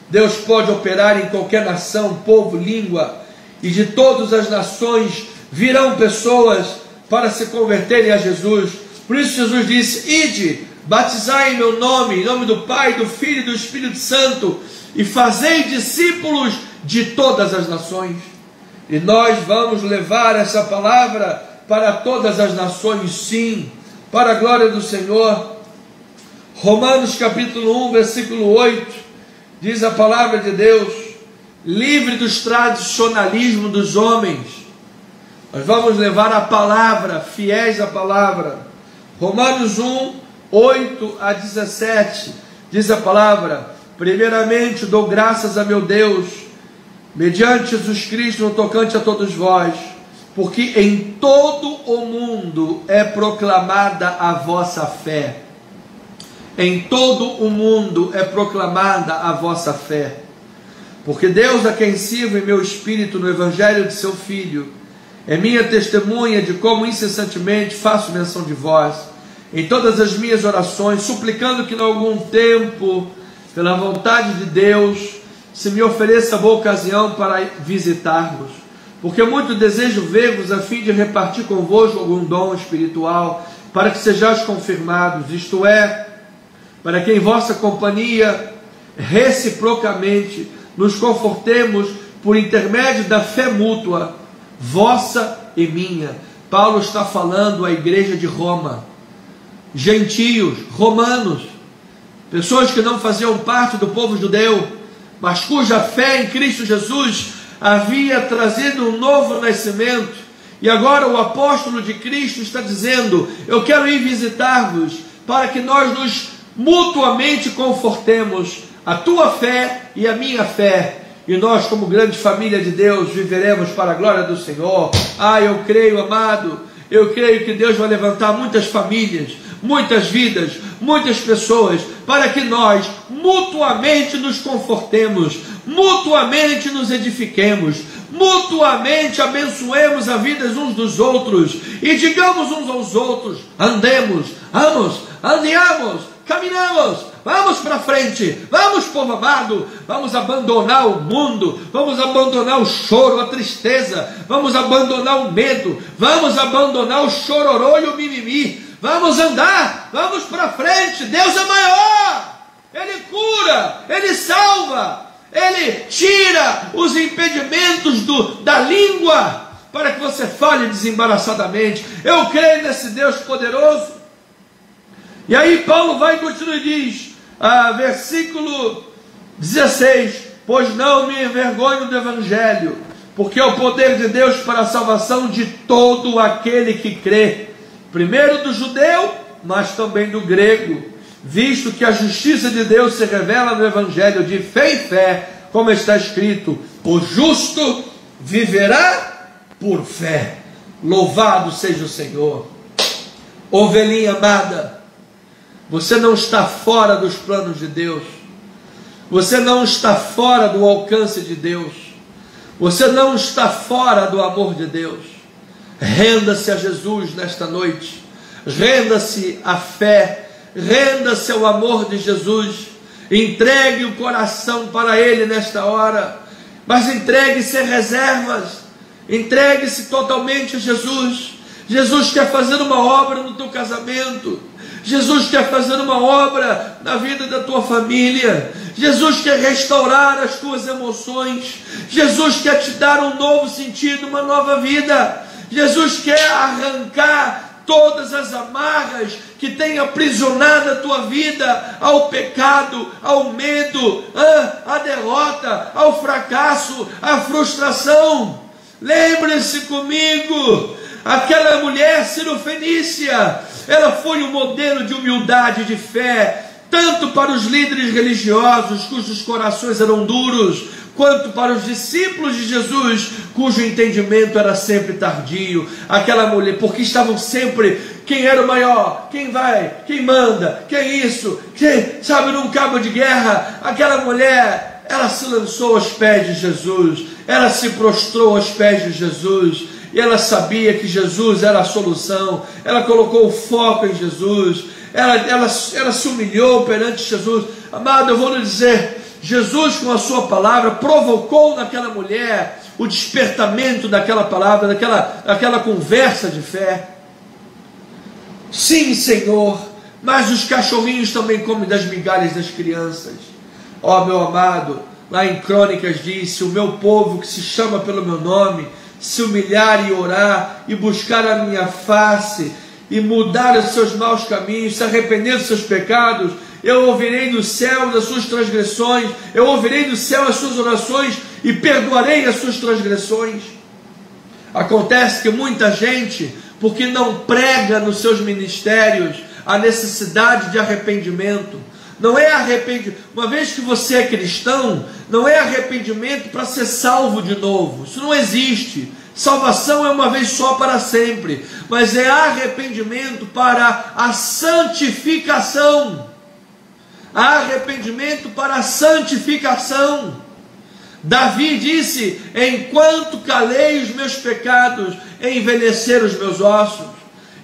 Deus pode operar em qualquer nação, povo, língua, e de todas as nações virão pessoas para se converterem a Jesus. Por isso Jesus disse: ide, batizai em meu nome, em nome do Pai, do Filho e do Espírito Santo, e fazei discípulos de todas as nações. E nós vamos levar essa palavra para todas as nações, sim, para a glória do Senhor. Romanos capítulo 1, versículo 8, diz a palavra de Deus: livre dos tradicionalismos dos homens, nós vamos levar a palavra, fiéis à palavra. Romanos 1, 8 a 17, diz a palavra: primeiramente dou graças a meu Deus, mediante Jesus Cristo, no tocante a todos vós, porque em todo o mundo é proclamada a vossa fé. Em todo o mundo é proclamada a vossa fé. Porque Deus, a quem sirvo em meu espírito no Evangelho de seu Filho, é minha testemunha de como incessantemente faço menção de vós, em todas as minhas orações, suplicando que em algum tempo, pela vontade de Deus, se me ofereça boa ocasião para visitar-vos. Porque muito desejo ver-vos a fim de repartir convosco algum dom espiritual, para que sejais confirmados, isto é, para que em vossa companhia, reciprocamente, nos confortemos por intermédio da fé mútua, vossa e minha. Paulo está falando à igreja de Roma, gentios, romanos, pessoas que não faziam parte do povo judeu, mas cuja fé em Cristo Jesus havia trazido um novo nascimento. E agora o apóstolo de Cristo está dizendo: eu quero ir visitar-vos, para que nós nos mutuamente confortemos, a tua fé e a minha fé, e nós, como grande família de Deus, viveremos para a glória do Senhor. Eu creio, amado, eu creio que Deus vai levantar muitas famílias, muitas vidas, muitas pessoas, para que nós mutuamente nos confortemos, mutuamente nos edifiquemos, mutuamente abençoemos a vida uns dos outros, e digamos uns aos outros: andemos, caminhamos, vamos para frente, vamos, povo amado, vamos abandonar o mundo, vamos abandonar o choro, a tristeza, vamos abandonar o medo, vamos abandonar o chororô e o mimimi, vamos andar, vamos para frente. Deus é maior, Ele cura, Ele salva, Ele tira os impedimentos da língua, para que você fale desembaraçadamente. Eu creio nesse Deus poderoso. E aí Paulo vai e continua e diz, versículo 16: pois não me envergonho do Evangelho, porque é o poder de Deus para a salvação de todo aquele que crê, primeiro do judeu, mas também do grego, visto que a justiça de Deus se revela no Evangelho de fé em fé, como está escrito: o justo viverá por fé. Louvado seja o Senhor. Ovelhinha amada, você não está fora dos planos de Deus. Você não está fora do alcance de Deus. Você não está fora do amor de Deus. Renda-se a Jesus nesta noite. Renda-se à fé. Renda-se ao amor de Jesus. Entregue o coração para Ele nesta hora. Mas entregue-se sem reservas. Entregue-se totalmente a Jesus. Jesus quer fazer uma obra no teu casamento. Jesus quer fazer uma obra na vida da tua família. Jesus quer restaurar as tuas emoções. Jesus quer te dar um novo sentido, uma nova vida. Jesus quer arrancar todas as amarras que têm aprisionado a tua vida ao pecado, ao medo, à derrota, ao fracasso, à frustração. Lembre-se comigo, aquela mulher cirofenícia, ela foi um modelo de humildade e de fé, tanto para os líderes religiosos, cujos corações eram duros, quanto para os discípulos de Jesus, cujo entendimento era sempre tardio. Aquela mulher, porque estavam sempre, quem era o maior, quem vai, quem manda, quem isso, quem, sabe, num cabo de guerra. Aquela mulher, ela se lançou aos pés de Jesus, ela se prostrou aos pés de Jesus, e ela sabia que Jesus era a solução. Ela colocou o foco em Jesus, ela se humilhou perante Jesus. Amado, eu vou lhe dizer, Jesus com a sua palavra provocou naquela mulher o despertamento daquela palavra, daquela conversa de fé. Sim, Senhor, mas os cachorrinhos também comem das migalhas das crianças. Ó, meu amado, lá em Crônicas diz: se o meu povo que se chama pelo meu nome se humilhar e orar e buscar a minha face e mudar os seus maus caminhos, se arrepender dos seus pecados, eu ouvirei do céu das suas transgressões, eu ouvirei do céu as suas orações e perdoarei as suas transgressões. Acontece que muita gente, porque não prega nos seus ministérios a necessidade de arrependimento, não é arrependimento, uma vez que você é cristão, não é arrependimento para ser salvo de novo, isso não existe. Salvação é uma vez só para sempre, mas é arrependimento para a santificação. Arrependimento para a santificação. Davi disse: enquanto calei os meus pecados, envelheceram os meus ossos.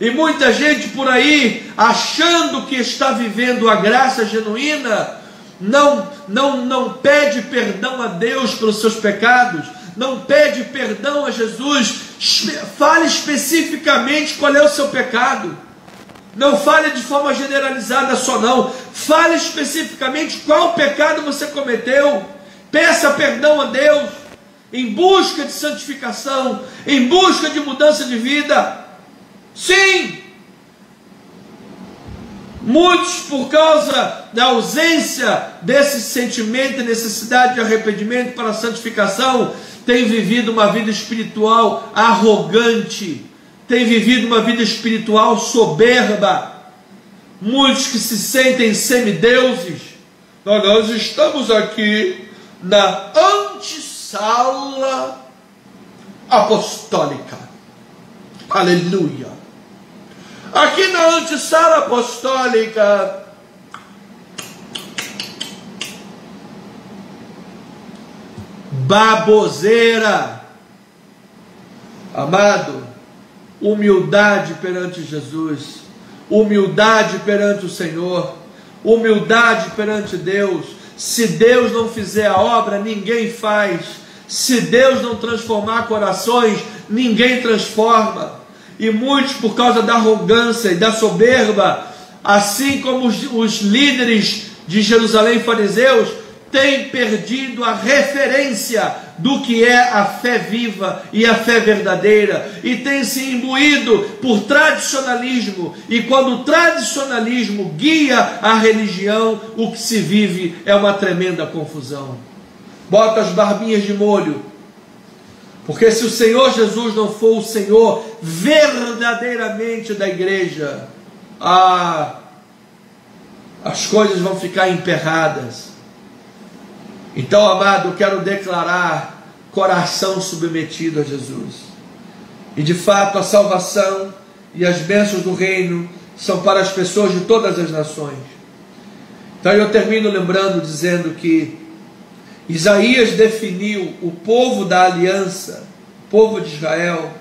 E muita gente por aí, achando que está vivendo a graça genuína, não pede perdão a Deus pelos seus pecados, não pede perdão a Jesus. Fale especificamente qual é o seu pecado. Não fale de forma generalizada só não. Fale especificamente qual pecado você cometeu. Peça perdão a Deus, em busca de santificação, em busca de mudança de vida. Sim, muitos, por causa da ausência desse sentimento e necessidade de arrependimento para a santificação, têm vivido uma vida espiritual arrogante, têm vivido uma vida espiritual soberba. Muitos que se sentem semideuses. Nós estamos aqui na antessala apostólica. Aleluia. Aqui na antessala apostólica, baboseira. Amado, humildade perante Jesus, humildade perante o Senhor, humildade perante Deus. Se Deus não fizer a obra, ninguém faz. Se Deus não transformar corações, ninguém transforma. E muitos, por causa da arrogância e da soberba, assim como os líderes de Jerusalém, fariseus, têm perdido a referência do que é a fé viva e a fé verdadeira, e têm se imbuído por tradicionalismo. E quando o tradicionalismo guia a religião, o que se vive é uma tremenda confusão. Bota as barbinhas de molho, porque se o Senhor Jesus não for o Senhor verdadeiramente da igreja, as coisas vão ficar emperradas. Então, amado, eu quero declarar coração submetido a Jesus. E de fato a salvação e as bênçãos do reino são para as pessoas de todas as nações. Então eu termino lembrando, dizendo que Isaías definiu o povo da aliança, o povo de Israel,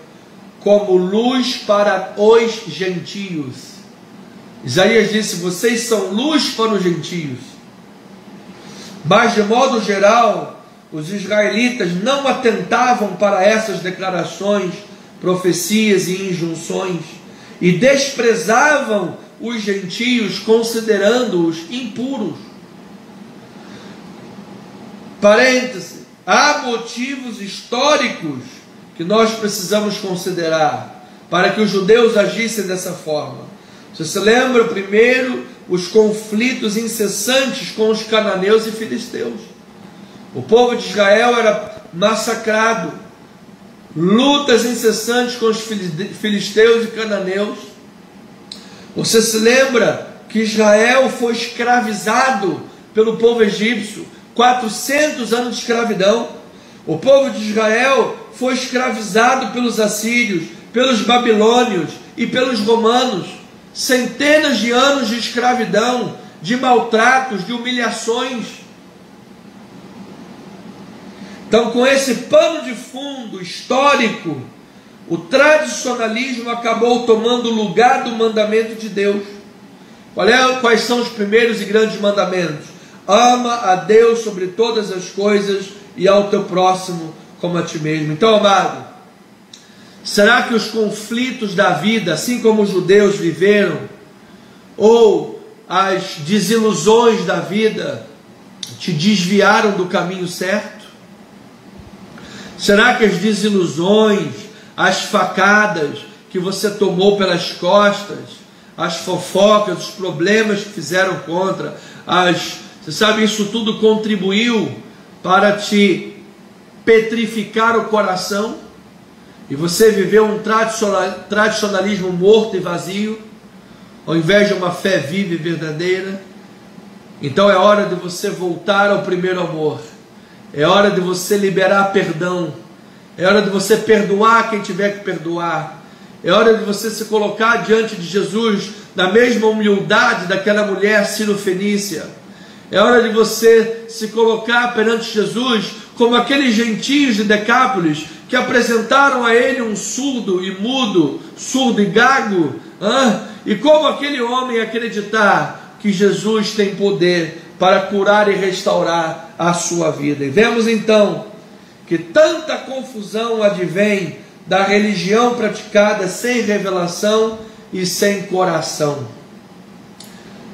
como luz para os gentios. Isaías disse: vocês são luz para os gentios. Mas de modo geral, os israelitas não atentavam para essas declarações, profecias e injunções, e desprezavam os gentios, considerando-os impuros. Parêntese, há motivos históricos que nós precisamos considerar para que os judeus agissem dessa forma. Você se lembra, primeiro, os conflitos incessantes com os cananeus e filisteus. O povo de Israel era massacrado, lutas incessantes com os filisteus e cananeus. Você se lembra que Israel foi escravizado pelo povo egípcio, 400 anos de escravidão. O povo de Israel foi escravizado pelos assírios, pelos babilônios e pelos romanos. Centenas de anos de escravidão, de maltratos, de humilhações. Então, com esse pano de fundo histórico, o tradicionalismo acabou tomando o lugar do mandamento de Deus. Quais são os primeiros e grandes mandamentos? Ama a Deus sobre todas as coisas e ao teu próximo como a ti mesmo. Então, amado, será que os conflitos da vida, assim como os judeus viveram, ou as desilusões da vida, te desviaram do caminho certo? Será que as desilusões, as facadas que você tomou pelas costas, as fofocas, os problemas que fizeram contra, você sabe, isso tudo contribuiu para te petrificar o coração, e você viveu um tradicionalismo morto e vazio, ao invés de uma fé viva e verdadeira? Então é hora de você voltar ao primeiro amor, é hora de você liberar perdão, é hora de você perdoar quem tiver que perdoar, é hora de você se colocar diante de Jesus na mesma humildade daquela mulher sirofenícia. É hora de você se colocar perante Jesus como aqueles gentios de Decápolis que apresentaram a ele um surdo e mudo, surdo e gago, e como aquele homem acreditar que Jesus tem poder para curar e restaurar a sua vida. E vemos então que tanta confusão advém da religião praticada sem revelação e sem coração.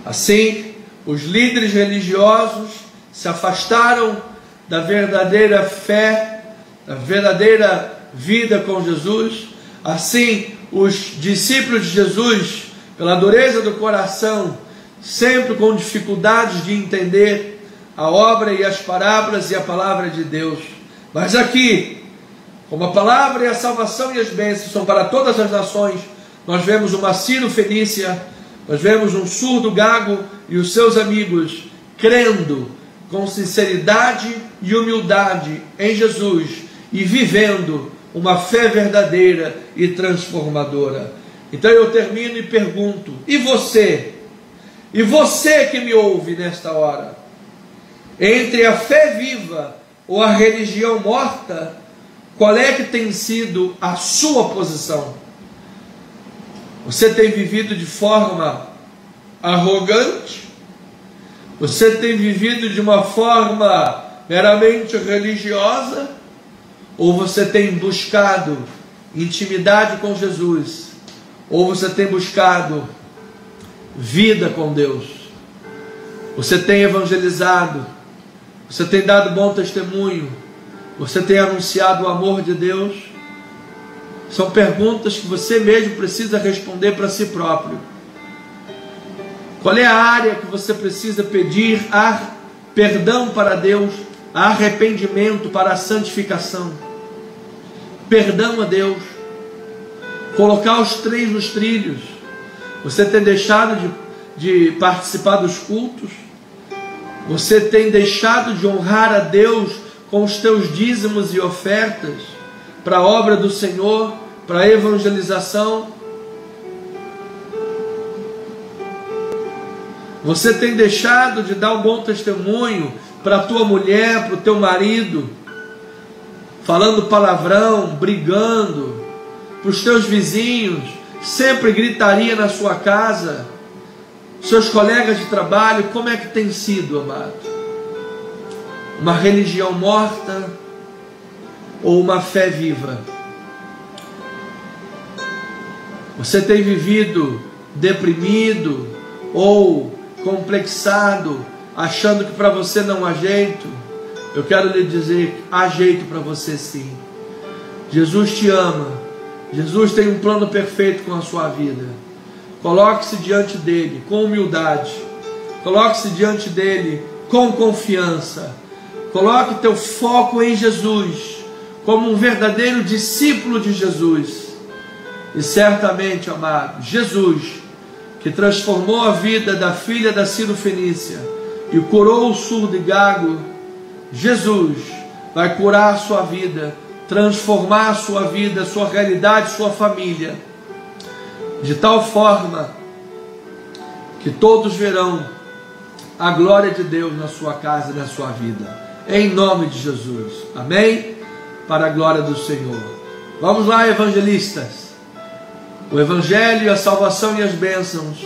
Assim, os líderes religiosos se afastaram da verdadeira fé, da verdadeira vida com Jesus. Assim, os discípulos de Jesus, pela dureza do coração, sempre com dificuldades de entender a obra e as parábolas e a palavra de Deus. Mas aqui, como a palavra e a salvação e as bênçãos são para todas as nações, nós vemos uma Sírio-Fenícia, nós vemos um surdo gago e os seus amigos crendo com sinceridade e humildade em Jesus e vivendo uma fé verdadeira e transformadora. Então eu termino e pergunto: e você? E você que me ouve nesta hora? Entre a fé viva ou a religião morta, qual é que tem sido a sua posição? Você tem vivido de forma arrogante? Você tem vivido de uma forma meramente religiosa? Ou você tem buscado intimidade com Jesus? Ou você tem buscado vida com Deus? Você tem evangelizado? Você tem dado bom testemunho? Você tem anunciado o amor de Deus? São perguntas que você mesmo precisa responder para si próprio. Qual é a área que você precisa pedir perdão para Deus, arrependimento para a santificação? Perdão a Deus, colocar os três nos trilhos. Você tem deixado de participar dos cultos? Você tem deixado de honrar a Deus com os teus dízimos e ofertas para a obra do Senhor, para a evangelização? Você tem deixado de dar um bom testemunho para a tua mulher, para o teu marido, falando palavrão, brigando, para os teus vizinhos, sempre gritaria na sua casa, seus colegas de trabalho. Como é que tem sido, amado? Uma religião morta ou uma fé viva? Você tem vivido deprimido ou complexado, achando que para você não há jeito? Eu quero lhe dizer, há jeito para você sim. Jesus te ama. Jesus tem um plano perfeito com a sua vida. Coloque-se diante dele com humildade. Coloque-se diante dele com confiança. Coloque teu foco em Jesus, como um verdadeiro discípulo de Jesus. E certamente, amado, Jesus, que transformou a vida da filha da Cirofenícia e curou o surdo e gago, Jesus vai curar a sua vida, transformar a sua vida, sua realidade, sua família, de tal forma que todos verão a glória de Deus na sua casa e na sua vida, em nome de Jesus, amém? Para a glória do Senhor. Vamos lá, evangelistas. O Evangelho, a salvação e as bênçãos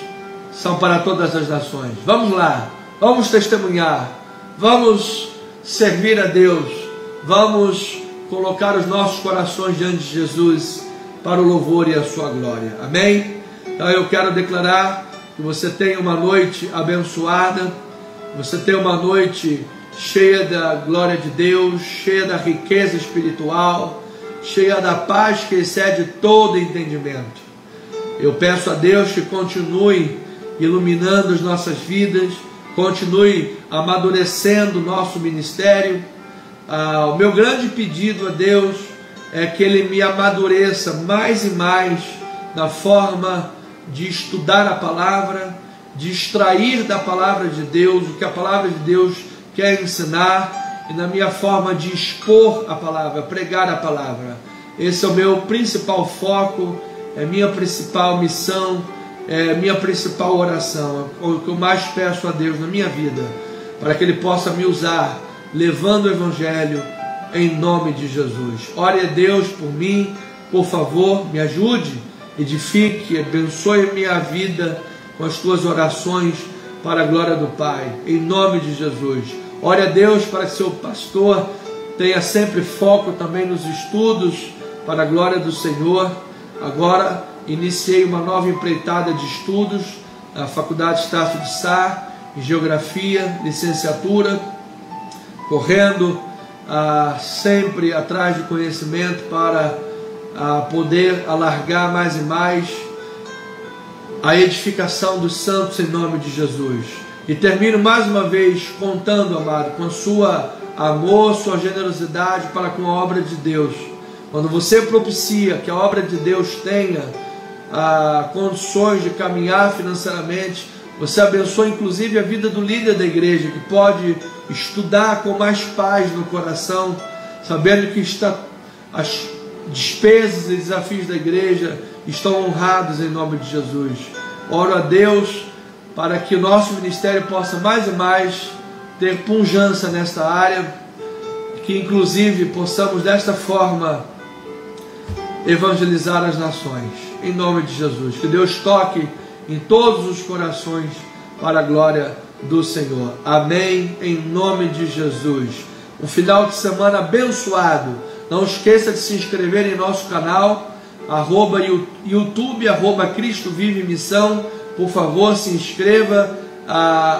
são para todas as nações. Vamos lá, vamos testemunhar, vamos servir a Deus, vamos colocar os nossos corações diante de Jesus para o louvor e a sua glória, amém? Então eu quero declarar que você tenha uma noite abençoada, você tenha uma noite cheia da glória de Deus, cheia da riqueza espiritual, cheia da paz que excede todo entendimento. Eu peço a Deus que continue iluminando as nossas vidas, continue amadurecendo o nosso ministério. O meu grande pedido a Deus é que Ele me amadureça mais e mais na forma de estudar a palavra, de extrair da palavra de Deus o que a palavra de Deus quer ensinar, e na minha forma de expor a palavra, pregar a palavra. Esse é o meu principal foco, é minha principal missão, é minha principal oração, é o que eu mais peço a Deus na minha vida, para que Ele possa me usar, levando o Evangelho em nome de Jesus. Ore a Deus por mim, por favor, me ajude, edifique, abençoe a minha vida com as tuas orações para a glória do Pai, em nome de Jesus. Ore a Deus para que seu pastor tenha sempre foco também nos estudos para a glória do Senhor. Agora iniciei uma nova empreitada de estudos na Faculdade Estácio de Sá, em Geografia, licenciatura, correndo sempre atrás de conhecimento para poder alargar mais e mais a edificação dos santos em nome de Jesus. E termino mais uma vez contando, amado, com sua amor, sua generosidade para com a obra de Deus. Quando você propicia que a obra de Deus tenha condições de caminhar financeiramente, você abençoa inclusive a vida do líder da igreja, que pode estudar com mais paz no coração, sabendo que as despesas e desafios da igreja estão honrados em nome de Jesus. Oro a Deus para que o nosso ministério possa mais e mais ter pujança nesta área, que inclusive possamos desta forma evangelizar as nações, em nome de Jesus. Que Deus toque em todos os corações para a glória do Senhor, amém, em nome de Jesus. Um final de semana abençoado. Não esqueça de se inscrever em nosso canal, YouTube, Cristo Vive Missão. Por favor, se inscreva,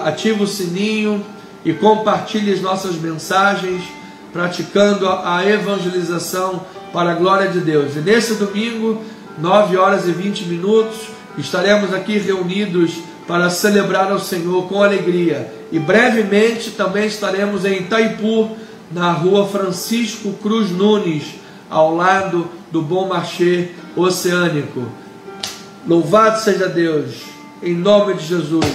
ative o sininho e compartilhe as nossas mensagens, praticando a evangelização para a glória de Deus. E nesse domingo, 9h20, estaremos aqui reunidos para celebrar ao Senhor com alegria. E brevemente também estaremos em Itaipu, na rua Francisco Cruz Nunes, ao lado do Bom Marché Oceânico. Louvado seja Deus, em nome de Jesus.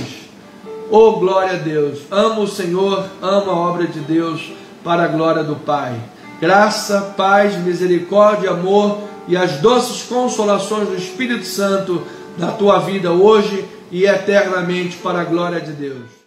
Oh, glória a Deus. Amo o Senhor, amo a obra de Deus para a glória do Pai. Graça, paz, misericórdia, amor e as doces consolações do Espírito Santo na tua vida hoje e eternamente para a glória de Deus.